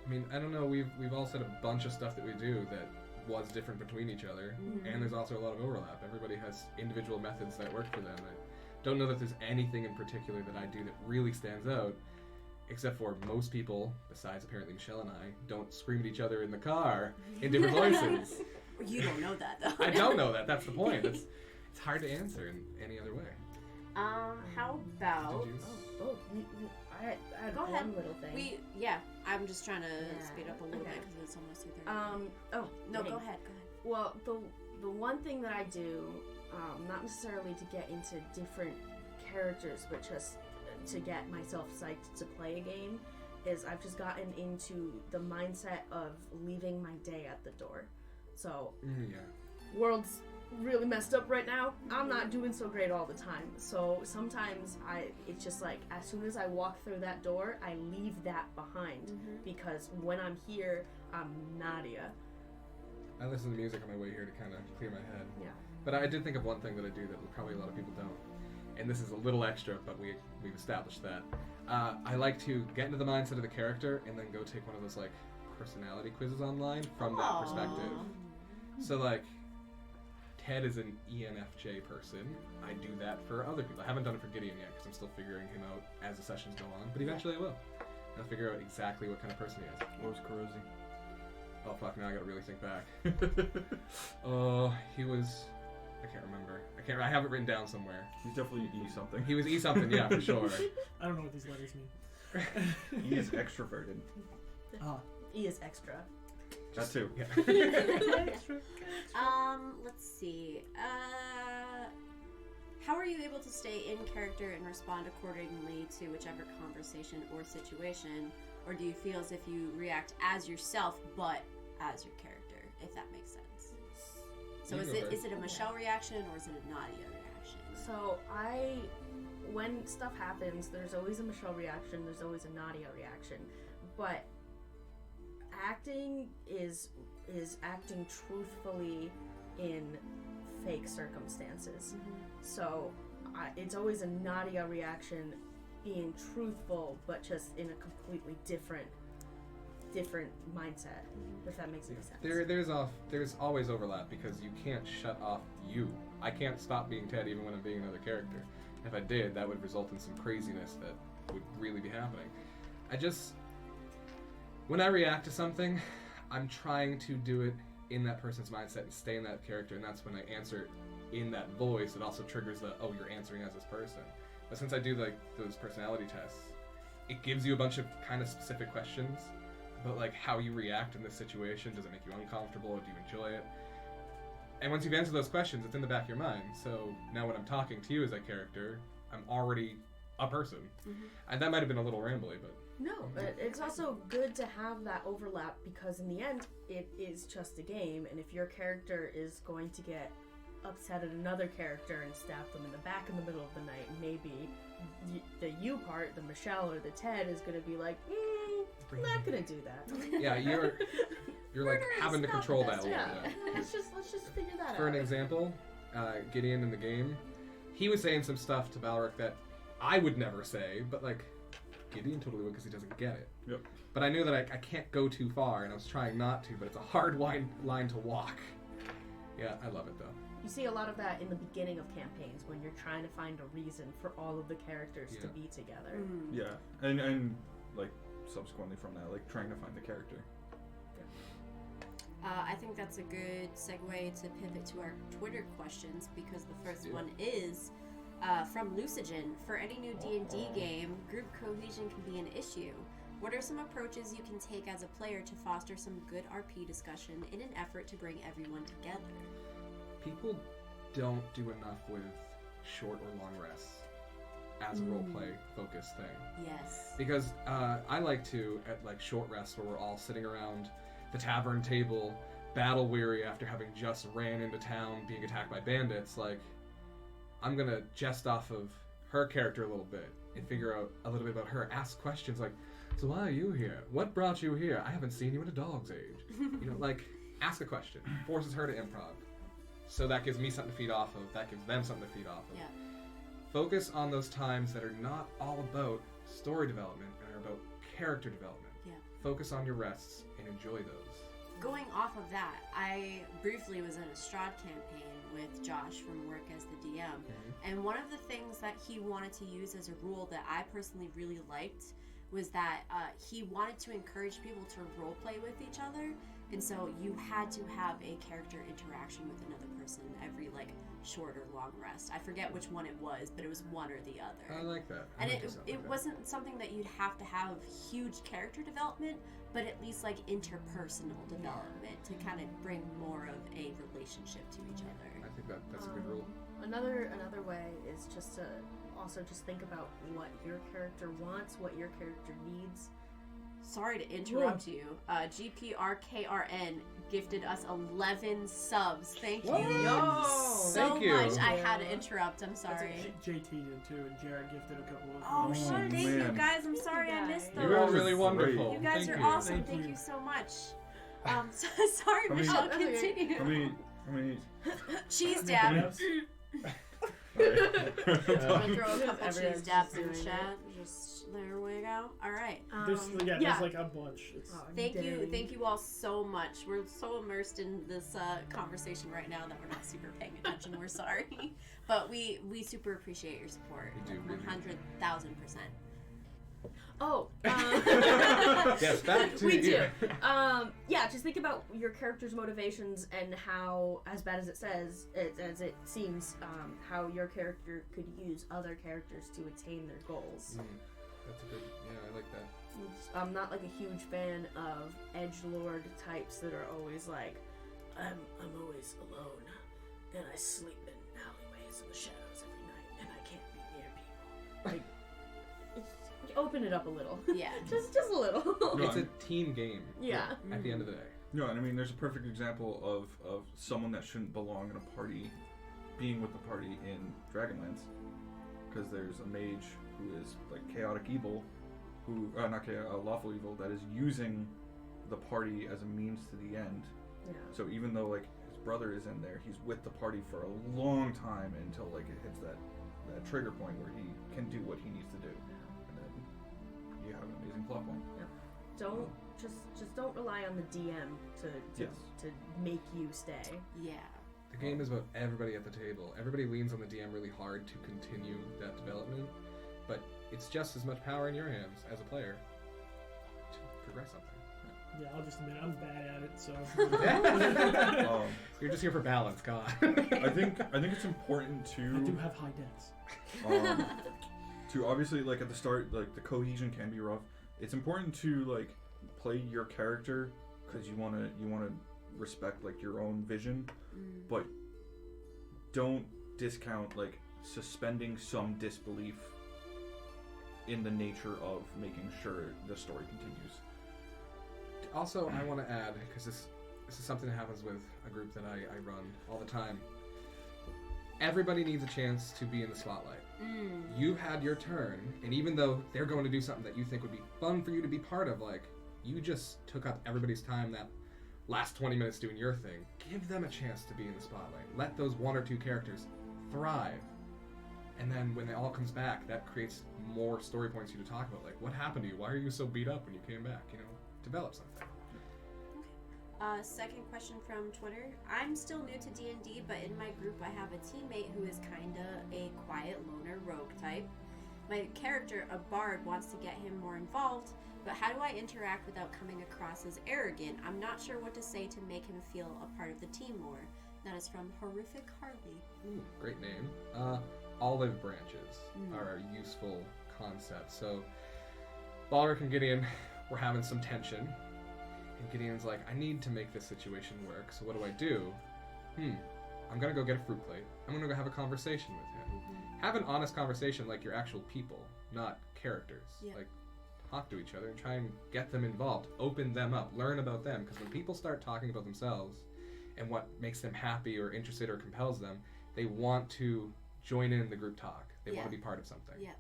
I mean, I don't know, we've all said a bunch of stuff that we do that was different between each other, and there's also a lot of overlap. Everybody has individual methods that work for them. I don't know that there's anything in particular that I do that really stands out, except for most people, besides apparently Michelle and I, don't scream at each other in the car in different voices. You don't know that, though. I don't know that. That's the point. It's hard to answer in any other way. How about... Did you? Oh, I had Go one ahead. little thing. I'm just trying to Yeah, speed up a little okay. bit because it's almost 2:30. No, dang. go ahead. Well, the one thing that I do, not necessarily to get into different characters, but just to get myself psyched to play a game, is I've just gotten into the mindset of leaving my day at the door. So, world's really messed up right now. I'm not doing so great all the time. So sometimes it's just like, as soon as I walk through that door, I leave that behind. Because when I'm here, I'm Nadia. I listen to music on my way here to kind of clear my head. Yeah. But I did think of one thing that I do that probably a lot of people don't. And this is a little extra, but we've established that. I like to get into the mindset of the character and then go take one of those, like, personality quizzes online from that perspective. So, like, Ted is an ENFJ person. I do that for other people. I haven't done it for Gideon yet because I'm still figuring him out as the sessions go on, but eventually I will. I'll figure out exactly what kind of person he is. What was Carosi? Oh fuck, now I gotta really think back. He was... I can't remember. I have it written down somewhere. He's definitely E something. He was E something, yeah, for sure. I don't know what these letters mean. He is extroverted. E is extra. That too. Yeah. Let's see. How are you able to stay in character and respond accordingly to whichever conversation or situation? Or do you feel as if you react as yourself, but as your character, if that makes sense? So is it a Michelle reaction or is it a Nadia reaction? So when stuff happens, there's always a Michelle reaction, there's always a Nadia reaction. But acting is acting truthfully in fake circumstances. So it's always a Nadia reaction being truthful, but just in a completely different mindset, if that makes any sense. There's always overlap because you can't shut off you. I can't stop being Ted even when I'm being another character. If I did, that would result in some craziness that would really be happening. When I react to something, I'm trying to do it in that person's mindset and stay in that character, and that's when I answer in that voice. It also triggers you're answering as this person. But since I do those personality tests, it gives you a bunch of kind of specific questions about like how you react in this situation. Does it make you uncomfortable? Do you enjoy it? And once you've answered those questions, it's in the back of your mind. So now when I'm talking to you as that character, I'm already a person. And that might have been a little rambly, but... No, but it's also good to have that overlap because in the end, it is just a game, and if your character is going to get upset at another character and stab them in the back in the middle of the night, maybe the you part, the Michelle or the Ted, is going to be like, I'm not going to do that. Yeah, you're like having to control that a little Yeah, bit. let's just figure that out. For an example, Gideon in the game, he was saying some stuff to Balric that I would never say, but like Gideon totally would because he doesn't get it. Yep. But I knew that I can't go too far, and I was trying not to, but it's a hard line to walk. Yeah, I love it though. you see a lot of that in the beginning of campaigns when you're trying to find a reason for all of the characters to be together. Yeah, and like subsequently from that, like trying to find the character. I think that's a good segue to pivot to our Twitter questions, because the first one is from Lucigen. For any new D&D game, group cohesion can be an issue. What are some approaches you can take as a player to foster some good RP discussion in an effort to bring everyone together? People don't do enough with short or long rests as a roleplay focused thing. Yes. Because I like to, at like short rests where we're all sitting around the tavern table, battle weary after having just ran into town being attacked by bandits, like, I'm gonna jest off of her character a little bit and figure out a little bit about her. Ask questions like, so why are you here? What brought you here? I haven't seen you in a dog's age. You know, like, ask a question. Forces her to improv. So that gives me something to feed off of. That gives them something to feed off of. Yeah. Focus on those times that are not all about story development and are about character development. Yeah. Focus on your rests and enjoy those. Going off of that, I briefly was in a Strahd campaign with Josh from work as the DM, and one of the things that he wanted to use as a rule that I personally really liked was that he wanted to encourage people to role play with each other, and so you had to have a character interaction with another person every like short or long rest. I forget which one it was, but it was one or the other. I like that. And it wasn't something that you'd have to have huge character development, but at least like interpersonal development to kind of bring more of a relationship to each other. I think that's a good rule. Another way is just to also just think about what your character wants, what your character needs. Sorry to interrupt you. GPRKRN gifted us 11 subs. Thank you Yo! so Thank you. much. I had to interrupt. I'm sorry. JT did too, and Jared gifted a couple of Oh, them. shit. Thank you man. guys. I'm sorry I missed those. You are guys really are wonderful. great. You guys Thank are you. awesome. Thank Thank you. you so much. Sorry, How many- Michelle. Oh, Continue. How many? Cheese dab. Yes. I'm gonna throw a couple Everyone's cheese dabs just in the doing chat. Just there we go. All right. There's like a bunch. It's, Thank you all so much. We're so immersed in this conversation right now that we're not super paying attention. We're sorry, but we super appreciate your support. We do, really. 100,000%. Oh, Yes, back to we you. do. Yeah, just think about your character's motivations and how, as bad as it seems, how your character could use other characters to attain their goals. That's a good. Yeah, I like that. I'm not like a huge fan of edgelord types that are always like, I'm always alone, and I sleep in alleyways in the shadows every night, and I can't be near people. Like, open it up a little. Yeah. just a little. No, It's a team game. Yeah. At the end of the day. No, and I mean, there's a perfect example of someone that shouldn't belong in a party being with the party in Dragonlance, because there's a mage who is like chaotic evil, lawful evil, that is using the party as a means to the end. Yeah. So even though like his brother is in there, he's with the party for a long time until like it hits that trigger point where he can do what he needs to do, and then you have an amazing plot point. Don't just don't rely on the DM to make you stay. Yeah. The game is about everybody at the table. Everybody leans on the DM really hard to continue that development, but it's just as much power in your hands as a player to progress something. yeah, I'll just admit I'm bad at it, so. You're just here for balance, God. I think it's important I do to have high dex. to obviously, like, at the start, like, the cohesion can be rough. It's important to like play your character because you wanna respect like your own vision, but don't discount like suspending some disbelief in the nature of making sure the story continues. Also, I want to add, because this is something that happens with a group that I run all the time. Everybody needs a chance to be in the spotlight. You've had your turn, and even though they're going to do something that you think would be fun for you to be part of, like, you just took up everybody's time that last 20 minutes doing your thing. Give them a chance to be in the spotlight. Let those one or two characters thrive. And then when it all comes back, that creates more story points for you to talk about. Like, what happened to you? Why are you so beat up when you came back? You know, develop something. Second question from Twitter. I'm still new to D&D, but in my group I have a teammate who is kinda a quiet loner rogue type. My character, a bard, wants to get him more involved, but how do I interact without coming across as arrogant? I'm not sure what to say to make him feel a part of the team more. That is from Horrific Harley. Ooh, great name. Olive branches are a useful concept. So, Balric and Gideon were having some tension, and Gideon's like, I need to make this situation work, so what do? I'm gonna go get a fruit plate. I'm gonna go have a conversation with him. Have an honest conversation like you're actual people, not characters. Yeah. Like, talk to each other and try and get them involved. Open them up. Learn about them. Because when people start talking about themselves and what makes them happy or interested or compels them, they want to join in the group talk. They want to be part of something. Yeah.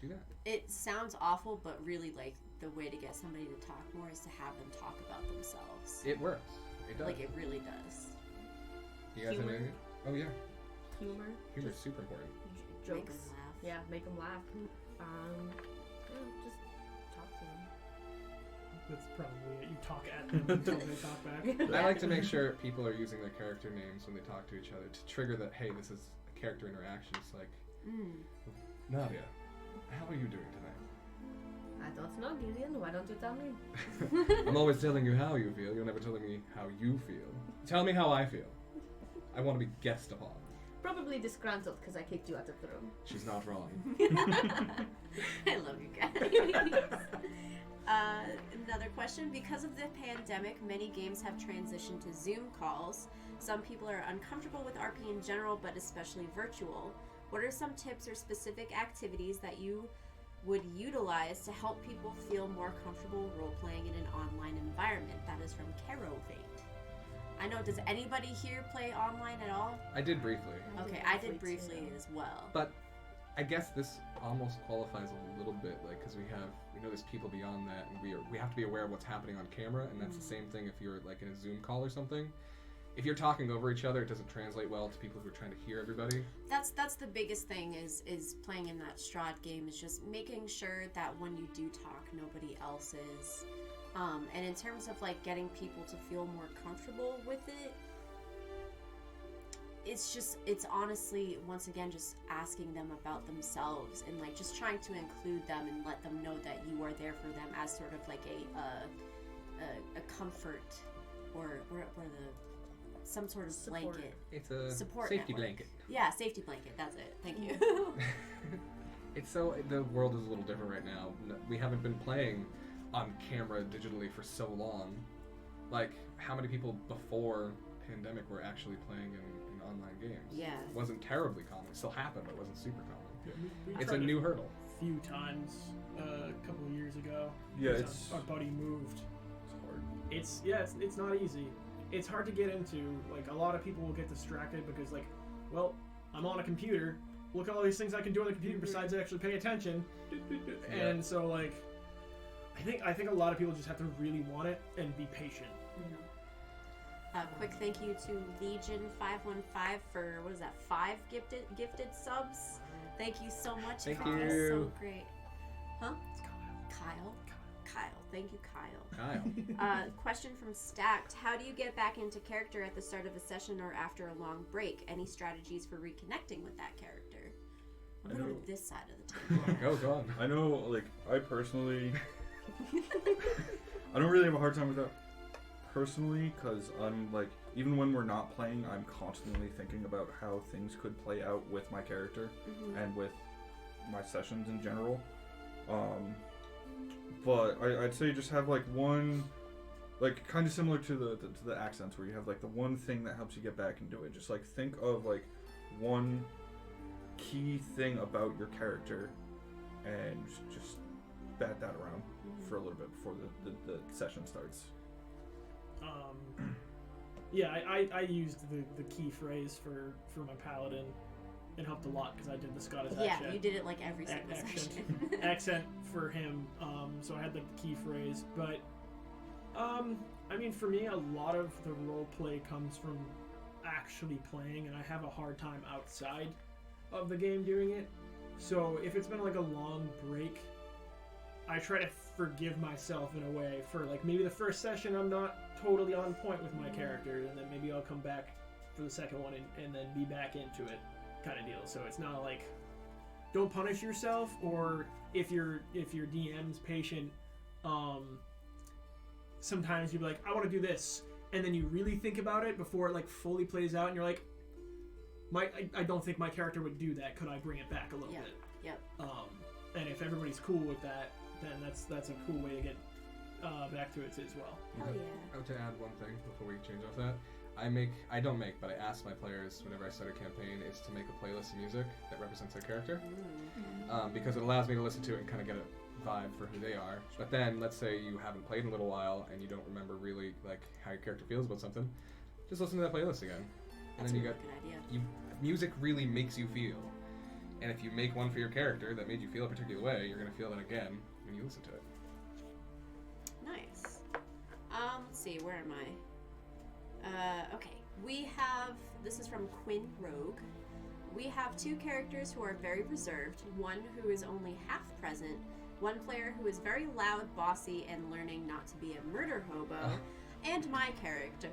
Do that. It sounds awful, but really, like, the way to get somebody to talk more is to have them talk about themselves. It works. It does. Like, it really does. You guys have Humor. anything? Oh, yeah. Humor. Humor's super important. Make Jokes. them laugh. Yeah, make them laugh. Just talk to them. That's probably it. You talk at them until they talk back. I like to make sure people are using their character names when they talk to each other to trigger that, hey, this is a character interaction. It's like, Nadia, how are you doing tonight? I don't know, Gideon. Why don't you tell me? I'm always telling you how you feel. You're never telling me how you feel. Tell me how I feel. I want to be guessed upon. Probably disgruntled because I kicked you out of the room. She's not wrong. I love you guys. Another question. Because of the pandemic, many games have transitioned to Zoom calls. Some people are uncomfortable with RP in general, but especially virtual. What are some tips or specific activities that you would utilize to help people feel more comfortable role-playing in an online environment? That is from Carovate. I know, does anybody here play online at all? I did briefly. Okay, I did briefly as well. But I guess this almost qualifies a little bit, like, because we know there's people beyond that, and we have to be aware of what's happening on camera, and that's the same thing if you're like in a Zoom call or something. If you're talking over each other, it doesn't translate well to people who are trying to hear everybody. That's the biggest thing is playing in that Strahd game is just making sure that when you do talk, nobody else is. And in terms of like getting people to feel more comfortable with it, it's honestly, once again, just asking them about themselves and like just trying to include them and let them know that you are there for them as sort of like a comfort or some sort of Support. blanket. It's a Support safety network. blanket. Yeah, safety blanket. That's it. Thank you. It's so, the world is a little different right now. We haven't been playing on camera digitally for so long. Like, how many people before pandemic were actually playing in online games? Yeah. It wasn't terribly common. It still happened, but it wasn't super common. We It's a tried new hurdle. few times a couple of years ago. Yeah, because it's our buddy moved. It's hard. It's not easy. It's hard to get into. Like, a lot of people will get distracted because, like, well, I'm on a computer. Look at all these things I can do on the computer besides actually pay attention. And so, like, I think a lot of people just have to really want it and be patient. Quick thank you to Legion515 for, what is that, 5 gifted subs. Thank you so much. Thank Kyle. you. So great. Huh? Kyle. Thank you, Kyle. Kyle. Question from Stacked. How do you get back into character at the start of a session or after a long break? Any strategies for reconnecting with that character? I'm I going know. to this side of the table. Go on. I know, like, I personally, I don't really have a hard time with that personally, because I'm, like, even when we're not playing, I'm constantly thinking about how things could play out with my character and with my sessions in general. But I'd say just have, like, one, like, kind of similar to the accents, where you have, like, the one thing that helps you get back into it. Just, like, think of, like, one key thing about your character and just bat that around for a little bit before the session starts. Yeah, I used the key phrase for my paladin. It helped a lot because I did the Scottish accent. Yeah, you did it like every single session. accent for him. So I had the key phrase. But I mean, for me, a lot of the role play comes from actually playing, and I have a hard time outside of the game doing it. So if it's been like a long break, I try to forgive myself in a way for like maybe the first session I'm not totally on point with my character, and then maybe I'll come back for the second one and then be back into it, kind of deal. So it's not like, don't punish yourself, or if your DM's patient, sometimes you'll be like, I want to do this, and then you really think about it before it like fully plays out, and you're like, I don't think my character would do that. Could I bring it back a little bit? Yep. And if everybody's cool with that, then that's a cool way to get back to it as well. Hell yeah. To add one thing before we change off that, but I ask my players whenever I start a campaign is to make a playlist of music that represents their character, because it allows me to listen to it and kind of get a vibe for who they are. But then, let's say you haven't played in a little while and you don't remember really like how your character feels about something, just listen to that playlist again. And That's then a you really got good idea. music really makes you feel, and if you make one for your character that made you feel a particular way, you're gonna feel that again when you listen to it. Nice. Let's see, where am I? Okay. This is from Quinn Rogue. We have 2 characters who are very reserved, one who is only half present, one player who is very loud, bossy, and learning not to be a murder hobo, and my character.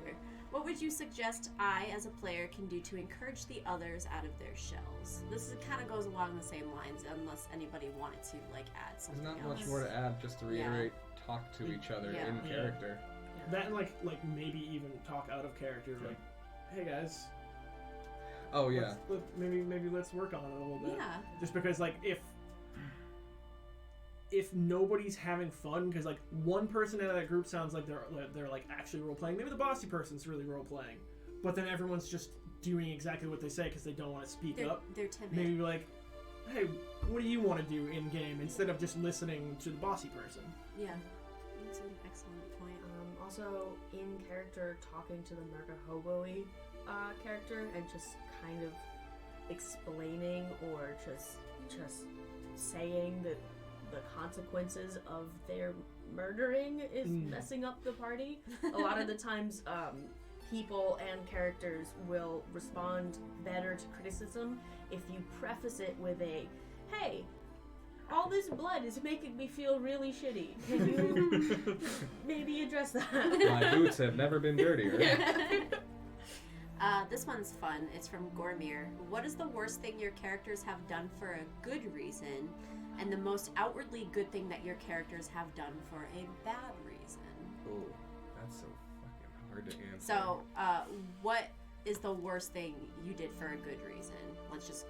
What would you suggest I, as a player, can do to encourage the others out of their shells? This kind of goes along the same lines, unless anybody wanted to like add something There's not else. much more to add, just to reiterate, talk to each other Yeah. in Yeah. character. That and like maybe even talk out of character, Sure. like, hey guys. Oh yeah. Maybe let's work on it a little bit. Yeah. Just because like if nobody's having fun, because like one person out of that group sounds like they're like actually role playing. Maybe the bossy person's really role playing, but then everyone's just doing exactly what they say because they don't want to speak up. They're timid. Maybe be like, hey, what do you want to do in game, instead of just listening to the bossy person. Yeah. That's an excellent point. Also, in character, talking to the murder hobo-y character and just kind of explaining or just saying that the consequences of their murdering is messing up the party. A lot of the times, people and characters will respond better to criticism if you preface it with a, hey, all this blood is making me feel really shitty. Can you maybe address that? My boots have never been dirtier. This one's fun. It's from Gormir. What is the worst thing your characters have done for a good reason, and the most outwardly good thing that your characters have done for a bad reason? Oh, that's so fucking hard to answer. So, what is the worst thing you did for a good reason? Let's just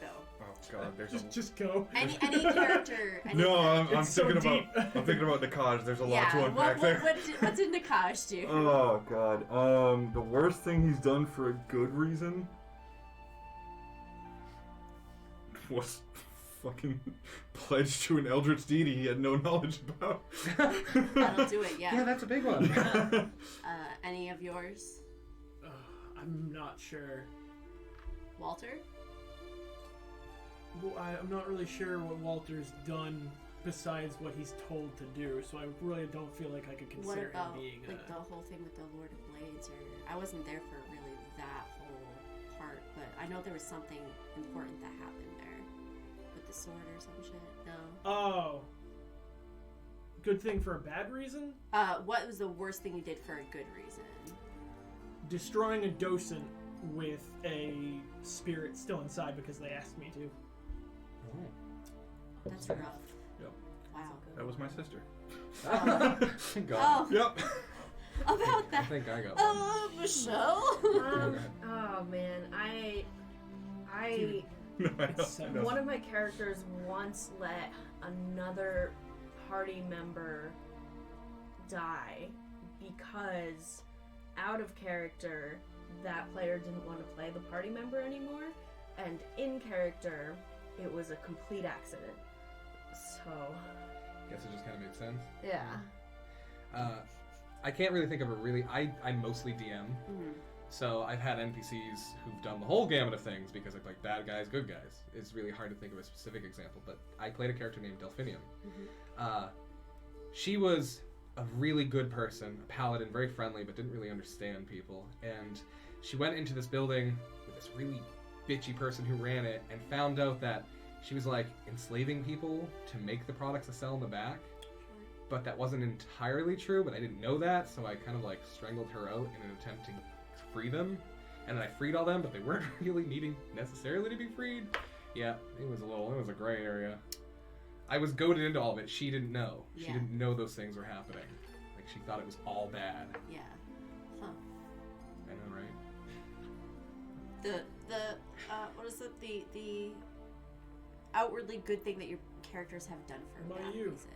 go. Oh god, there's Just go. Any character. No, I'm It's so thinking deep. about I'm thinking about Nakaj. There's a lot to unpack there. What did Nakash do? Oh god. The worst thing he's done for a good reason was fucking pledged to an eldritch deity he had no knowledge about. That'll do it, yeah. Yeah, that's a big one. Any of yours? I'm not sure. Walter? Well, I'm not really sure what Walter's done besides what he's told to do, so I really don't feel like I could What consider about him being like the whole thing with the Lord of Blades? Or I wasn't there for really that whole part, but I know there was something important that happened there with the sword or some shit. No. Oh. Good thing for a bad reason? What was the worst thing you did for a good reason? Destroying a docent with a spirit still inside because they asked me to. That's rough. Yep. Wow. That was my sister. Oh, Yep. about I that. think I got one. Michelle. Oh man, I No, I know. one of my characters once let another party member die because out of character that player didn't want to play the party member anymore, and in character it was a complete accident. So Guess it just kind of made sense. yeah. I can't really think of a really. I mostly DM, so I've had NPCs who've done the whole gamut of things because of like bad guys, good guys. It's really hard to think of a specific example, but I played a character named Delphinium. She was a really good person, a paladin, very friendly, but didn't really understand people. And she went into this building with this really bitchy person who ran it and found out that she was like enslaving people to make the products to sell in the back. but that wasn't entirely true, but I didn't know that, so I kind of like strangled her out in an attempt to free them. And then I freed all them, but they weren't really needing necessarily to be freed. Yeah, it was a gray area. I was goaded into all of it. She didn't know. She Yeah. didn't know those things were happening. Like, she thought it was all bad. Yeah. Huh. I know, right? What is it? The outwardly good thing that your characters have done for What that about you? reason.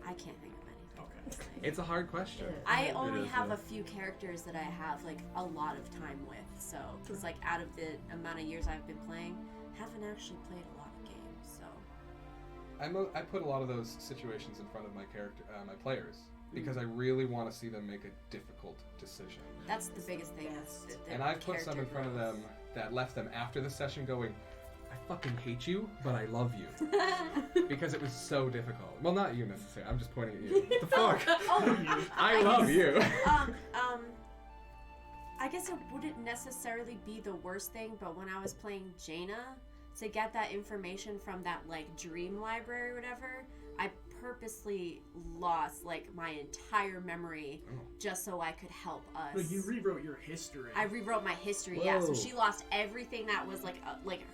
I can't think of anything. Okay. honestly. It's a hard question. I It only is, have yeah. a few characters that I have like a lot of time with, so it's like out of the amount of years I've been playing, haven't actually played a lot of games. So I put a lot of those situations in front of my my players, because I really want to see them make a difficult decision. that's the biggest thing. Best. Is the And I've put some character in front of growth. them that left them after the session going, I fucking hate you, but I love you. Because it was so difficult. Well, not you necessarily. I'm just pointing at you. What the fuck? I love you. I guess it wouldn't necessarily be the worst thing, but when I was playing Jaina, to get that information from that like dream library or whatever, I purposely lost like my entire memory just so I could help us. Like you rewrote your history. I rewrote my history, yeah. So Whoa. she lost everything that was like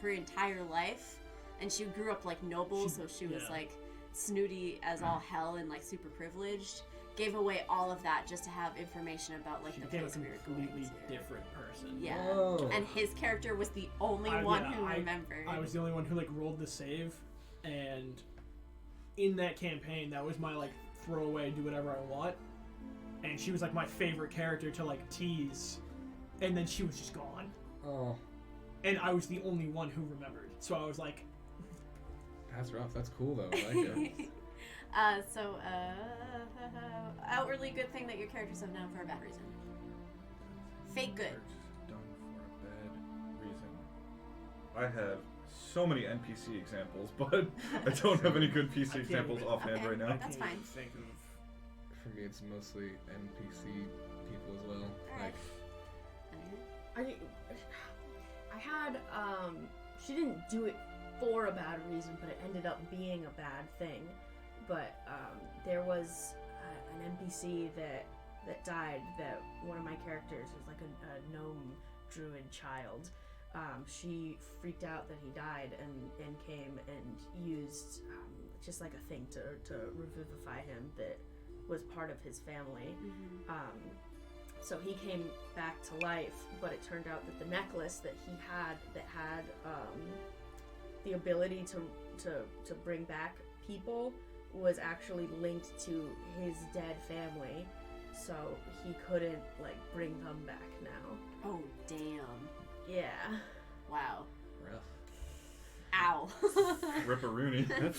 her entire life, and she grew up like noble, so she was yeah. like snooty as all hell and like super privileged. Gave away all of that just to have information about like She the became a place we were going completely to. different person. Yeah, Whoa. and his character was the only one who remembered. I was the only one who like rolled the save, and in that campaign, that was my like throwaway, do whatever I want. And she was like my favorite character to like tease, and then she was just gone. Oh, And I was the only one who remembered. So I was like, that's rough. That's cool though. I like it. Outwardly good thing that your characters have done for a bad reason. Fake good. Done for a bad reason. I have so many NPC examples, but I don't have any good PC can't examples even- offhand Okay. right now. I That's can't fine. even think of. For me, it's mostly NPC people as well. Alright. Like, I had she didn't do it for a bad reason, but it ended up being a bad thing. But there was an NPC that died. That one of my characters was like a gnome druid child. She freaked out that he died and came and used just like a thing to revivify him that was part of his family. So he came back to life, but it turned out that the necklace that he had that had the ability to bring back people was actually linked to his dead family, so he couldn't like bring them back now. Oh damn! Yeah. Wow. rough. Ow. Ripperoonie.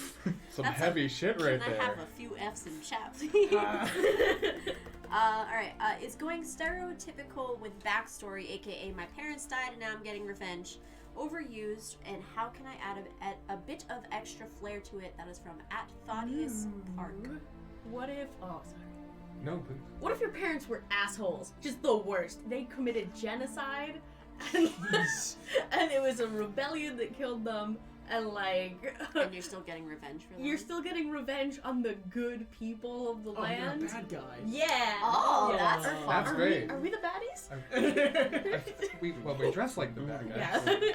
Some That's heavy shit right Can I there. have a few F's in chat, please? Alright, is going stereotypical with backstory, aka my parents died and now I'm getting revenge, overused, and how can I add a bit of extra flair to it? That is from @Thaddeus Park. What if? Oh, sorry. No, please. What if your parents were assholes? Just the worst. They committed genocide, and, and it was a rebellion that killed them, and like And you're still getting revenge for them? you're still getting revenge on the good people of the Oh, land. you're a bad guy. Yeah. Oh, Yeah. that's fun. That's great. Are we the baddies? We dress like the bad guys. Yeah.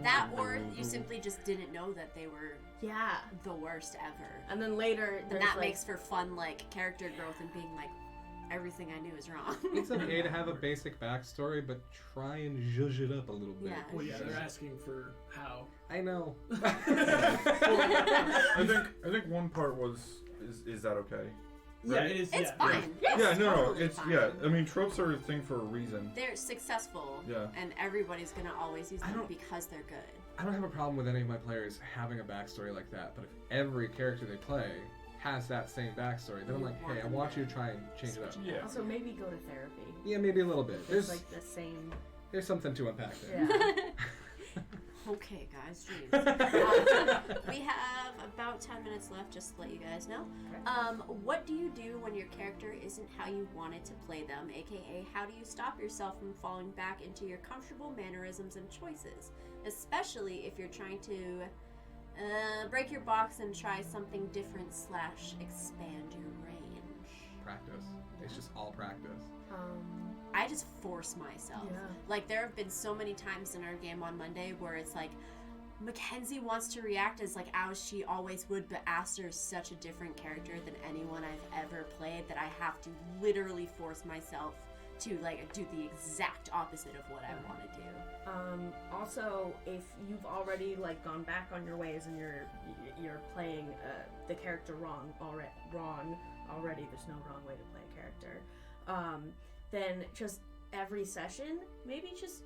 That, or you simply just didn't know that they were Yeah. the worst ever. And then later, And there's that like, makes for fun, like, character growth and being like, everything I knew is wrong. It's okay to have a basic backstory, but try and zhuzh it up a little bit. Yeah. Well, yeah, they're asking for how. I know. I think one part was is that okay? Yeah, Right? it is. It's yeah. fine. Yes, Yeah, no, totally it's fine. yeah. I mean, tropes are a thing for a reason. They're successful, Yeah. and everybody's gonna always use I them don't- because they're good. I don't have a problem with any of my players having a backstory like that, but if every character they play has that same backstory, then I'm You like, want hey, I them want to you to try and change it up. Yeah. Also, maybe go to therapy. Yeah, maybe a little bit. It's There's like the same. there's something to unpack there. Yeah. Okay, guys, jeez. We have about 10 minutes left, just to let you guys know. Okay. What do you do when your character isn't how you wanted to play them? AKA, how do you stop yourself from falling back into your comfortable mannerisms and choices? Especially if you're trying to break your box and try something different / expand your practice. It's just all practice. I just force myself. Yeah. Like, there have been so many times in our game on Monday where it's like, Mackenzie wants to react as like as she always would, but Aster is such a different character than anyone I've ever played that I have to literally force myself to like do the exact opposite of what I want to do. Also, if you've already like gone back on your ways and you're playing the character wrong already, there's no wrong way to play a character. Then just every session, maybe just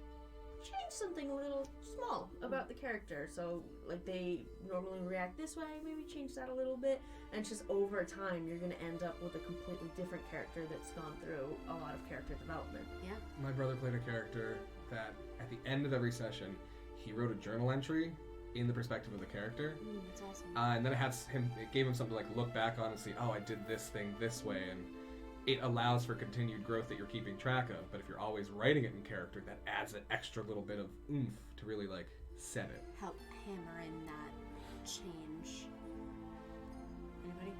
change something a little small about the character. So like they normally react this way, maybe change that a little bit, and just over time you're going to end up with a completely different character that's gone through a lot of character development. Yeah. My brother played a character that at the end of every session, he wrote a journal entry in the perspective of the character. That's awesome. And then it gave him something to like look back on and see, oh, I did this thing this way, and it allows for continued growth that you're keeping track of. But if you're always writing it in character, that adds an extra little bit of oomph to really like set it. Help hammer in that change. Anybody?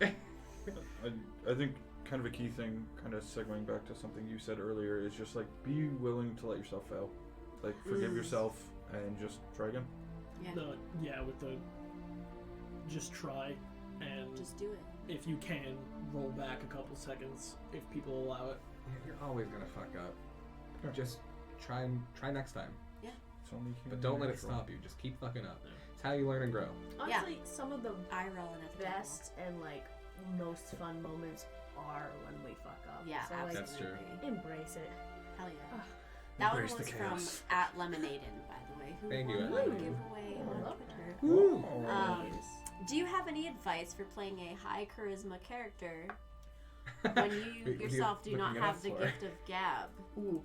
I think kind of a key thing, kind of segueing back to something you said earlier, is just like be willing to let yourself fail. Like forgive yourself and just try again. Yeah. With the just try and Just do it. if you can, roll back a couple seconds if people allow it. Yeah, you're always gonna fuck up. Yeah. Just try next time. It's only But don't let it natural. stop you. Just keep fucking up. It's how you learn and grow. Honestly, some of the Eye rolling at the best and like most fun moments are when we fuck up. Yeah, so, like, That's true. embrace it. Hell yeah. Ugh. That one Embrace the was from chaos. @Lemonaden, by the way, who Thank you, won my @Lemonaden. giveaway I on love Twitter. Woo! Do you have any advice for playing a high charisma character when you What are yourself do not looking at have us the for? gift of gab? Ooh,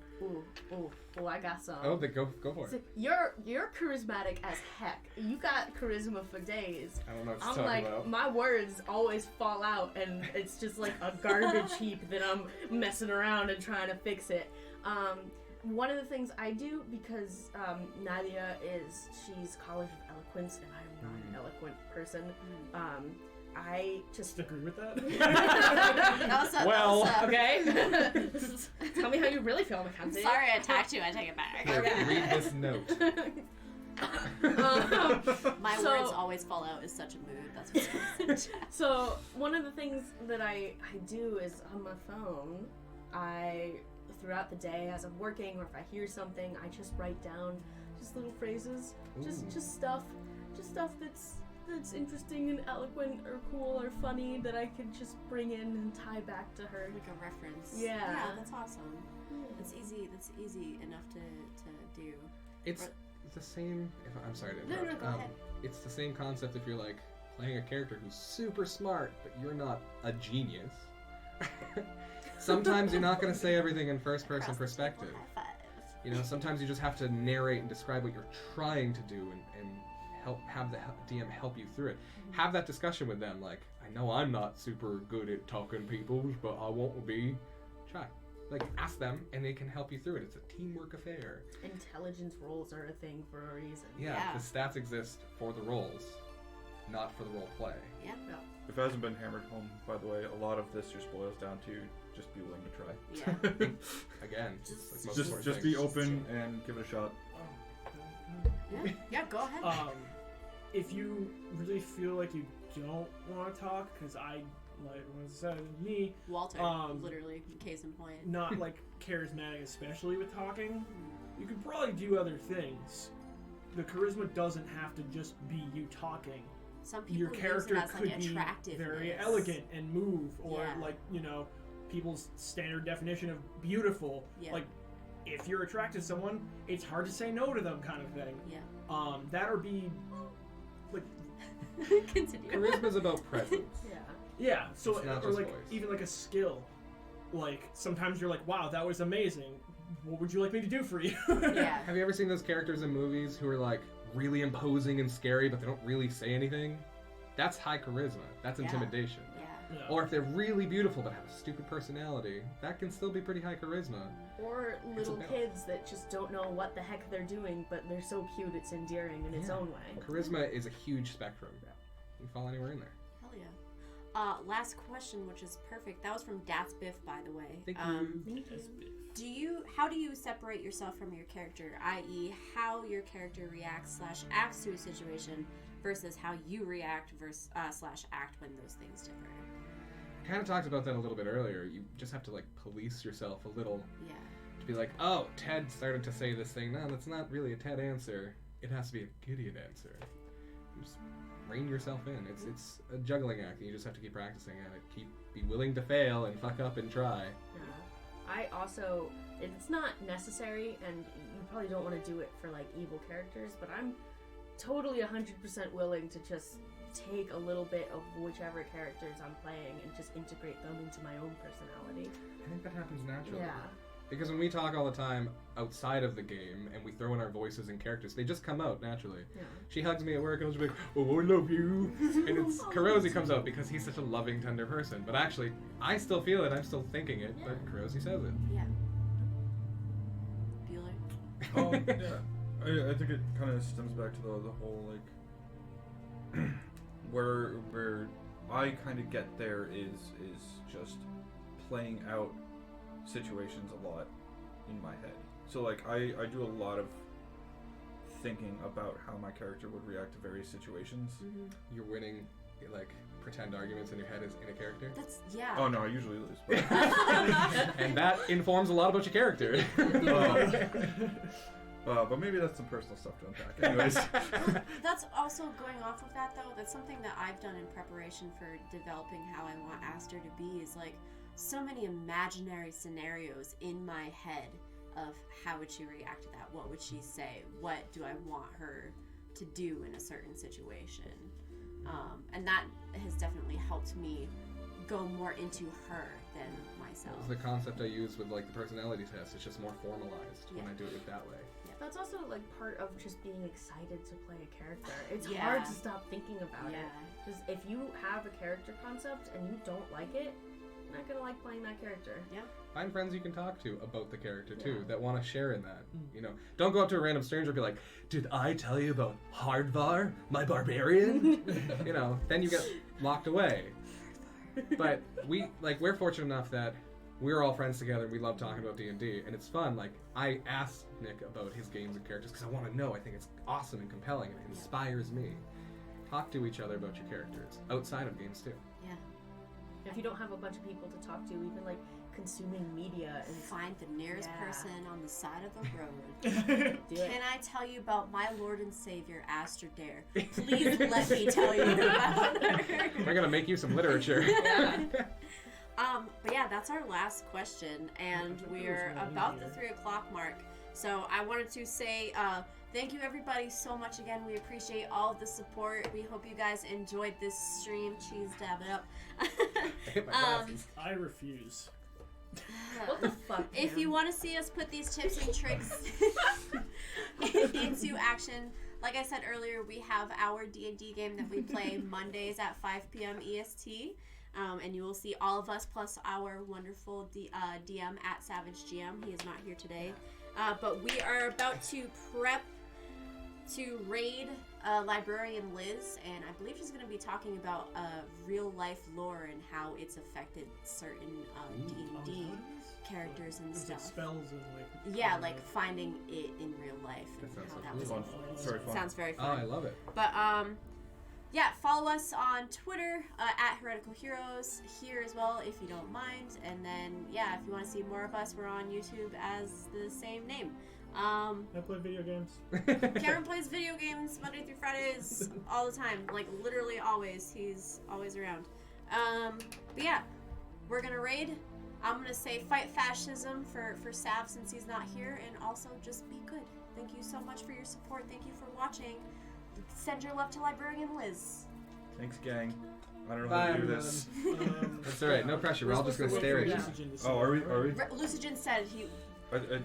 I got some. Oh, then go for it. So you're charismatic as heck. You got charisma for days. I don't know what you're I'm talking like, about. my words always fall out, and it's just like a garbage heap that I'm messing around and trying to fix it. One of the things I do, because Nadia she's College of Eloquence, and I'm not an eloquent person, I just... Agree with that? Well, Okay? Tell me how you really feel, Mackenzie. Sorry I attacked you, I take it back. Okay. Read this note. My So- words always fall out is such a mood. That's what I was in chat. So, one of the things that I do is on my phone, throughout the day as I'm working, or if I hear something, I just write down just little phrases, just stuff that's interesting and eloquent or cool or funny that I could just bring in and tie back to her. Like a reference. Yeah. Yeah, that's awesome. That's easy enough to do. It's the same. I'm sorry to No, interrupt. go ahead. It's the same concept if you're like playing a character who's super smart, but you're not a genius. Sometimes you're not going to say everything in first-person Across the perspective. table, high five. You know, sometimes you just have to narrate and describe what you're trying to do and have the DM help you through it. Have that discussion with them. Like, I know I'm not super good at talking peoples, but I won't be. Try. Like, ask them, and they can help you through it. It's a teamwork affair. Intelligence rolls are a thing for a reason. Yeah, Yeah. the stats exist for the roles, not for the role play. Yeah. If it hasn't been hammered home, by the way, a lot of this just boils down to just be willing to try. Yeah. Again, Just- like most just important be things. open and give it a shot. Yeah, go ahead. If you really feel like you don't want to talk, because I, like was said, me, Walter, um, literally, case in point. not like charismatic, especially with talking, you could probably do other things. The charisma doesn't have to just be you talking. Some people Your use character it as could like be attractiveness. very elegant and move, or Yeah. like, you know, people's standard definition of beautiful. Yeah. Like, if you're attracted to someone, it's hard to say no to them, kind of thing. Yeah. That or be like, Continue. Charisma's about presence. Yeah. yeah. So It's not or just like voice. even like a skill. Like sometimes you're like, wow, that was amazing. What would you like me to do for you? Yeah. Have you ever seen those characters in movies who are like really imposing and scary, but they don't really say anything? That's high charisma. That's Yeah. intimidation. Yeah. Yeah. Or if they're really beautiful but have a stupid personality, that can still be pretty high charisma. Or little balance. kids that just don't know what the heck they're doing, but they're so cute it's endearing in its Yeah. own way. Charisma is a huge spectrum. You can fall anywhere in there. Hell last question, which is perfect. That was from Dat's Biff, by the way. Thank you. How do you separate yourself from your character, i.e., how your character reacts/acts to a situation versus how you react /act when those things differ? Kind of talked about that a little bit earlier. You just have to like police yourself a little. Yeah. To be like, oh, Ted started to say this thing. No, that's not really a Ted answer. It has to be a Gideon answer. Just rein yourself in. It's a juggling act, and you just have to keep practicing at it. Be willing to fail and fuck up and try. Yeah. I also, it's not necessary, and you probably don't want to do it for like evil characters, but I'm totally 100% willing to just take a little bit of whichever characters I'm playing and just integrate them into my own personality. I think that happens naturally. Yeah. Because when we talk all the time outside of the game and we throw in our voices and characters, they just come out naturally. Yeah. She hugs me at work and I'll just be like, oh, I love you. And it's Kurosi comes out because he's such a loving, tender person. But actually, I still feel it. I'm still thinking it. But Kurosi says it. Yeah. Bueller? Yeah. I think it kind of stems back to the whole, like, where I kind of get there is just playing out situations a lot in my head. So like I do a lot of thinking about how my character would react to various situations. Mm-hmm. You're winning like pretend arguments in your head as in a character. That's, yeah. Oh no, I usually lose. And that informs a lot about your character. But maybe that's some personal stuff to unpack. Anyways. That's also going off of that, though. That's something that I've done in preparation for developing how I want Aster to be, is like so many imaginary scenarios in my head of how would she react to that? What would she say? What do I want her to do in a certain situation? And that has definitely helped me go more into her than myself. That was the concept I use with like the personality test. It's just more formalized when I do it that way. That's also like part of just being excited to play a character. It's Yeah. hard to stop thinking about Yeah. it. Just if you have a character concept and you don't like it, you're not gonna like playing that character. Yeah. Find friends you can talk to about the character too, Yeah. that want to share in that. You know, don't go up to a random stranger and be like, "Did I tell you about Hardvar, my barbarian?" You know, then you get locked away. But we're fortunate enough that we're all friends together. We love talking about D&D, and it's fun. Like, I asked Nick about his games and characters because I want to know. I think it's awesome and compelling, and it inspires me. Talk to each other about your characters outside of games too. Yeah. If you don't have a bunch of people to talk to, even like consuming media and Find the nearest Yeah. person on the side of the road. do it. Can I tell you about my Lord and Savior, Aster Dare? Please let me tell you about her. We're gonna make you some literature. But yeah, that's our last question, and we're about the 3 o'clock mark. So I wanted to say thank you everybody so much again. We appreciate all of the support. We hope you guys enjoyed this stream. Cheese, dab it up. I hit my glasses. I refuse. What the fuck? If you want to see us put these tips and tricks into action, like I said earlier, we have our D&D game that we play Mondays at 5 p.m. EST. And you will see all of us plus our wonderful DM at Savage GM. He is not here today. But we are about to prep to raid librarian Liz, and I believe she's going to be talking about real life lore and how it's affected certain D&D characters and Is it stuff. spells and like... Yeah, like finding it in real life and That sounds how so that cool. was Fun. influenced. Very fun. Sounds very Oh, fun. I love it. But yeah, follow us on Twitter at HereticalHeroes here as well if you don't mind. And then yeah, if you want to see more of us, we're on YouTube as the same name. I play video games. Cameron plays video games Monday through Fridays all the time, like literally always. He's always around. But yeah, we're gonna raid. I'm gonna say fight fascism for Sav since he's not here, and also just be good. Thank you so much for your support. Thank you for watching. Send your love to Librarian Liz. Thanks, gang. I don't know how to do this. That's alright, no pressure. We're all just gonna stare at you. Oh, are we? Lucigen said he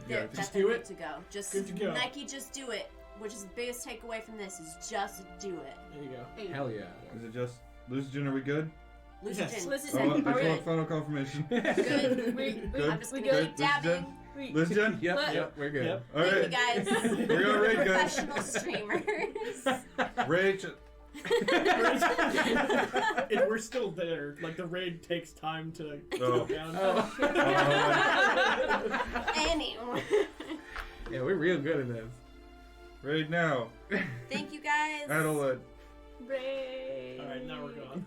Yeah. that's do good it. to go. Just Good to go. Nike, just do it. Which is the biggest takeaway from this is just do it. There you go. Hell yeah. Is it just Lucigen? Are we good? Lucigen Yes. Lucigen, said I are just we want final confirmation. good. Good. I'm just We gonna good? keep dabbing. Lucigen? Yep, we're good. Yep. All Thank right. you guys. We're gonna raid, guys. Professional streamers. Rage. We're still there. Like the raid takes time to Oh. go down. Anyway. Yeah, we're real good at this. Right now. Thank you guys. Adelaide. Ray. All right, now we're gone.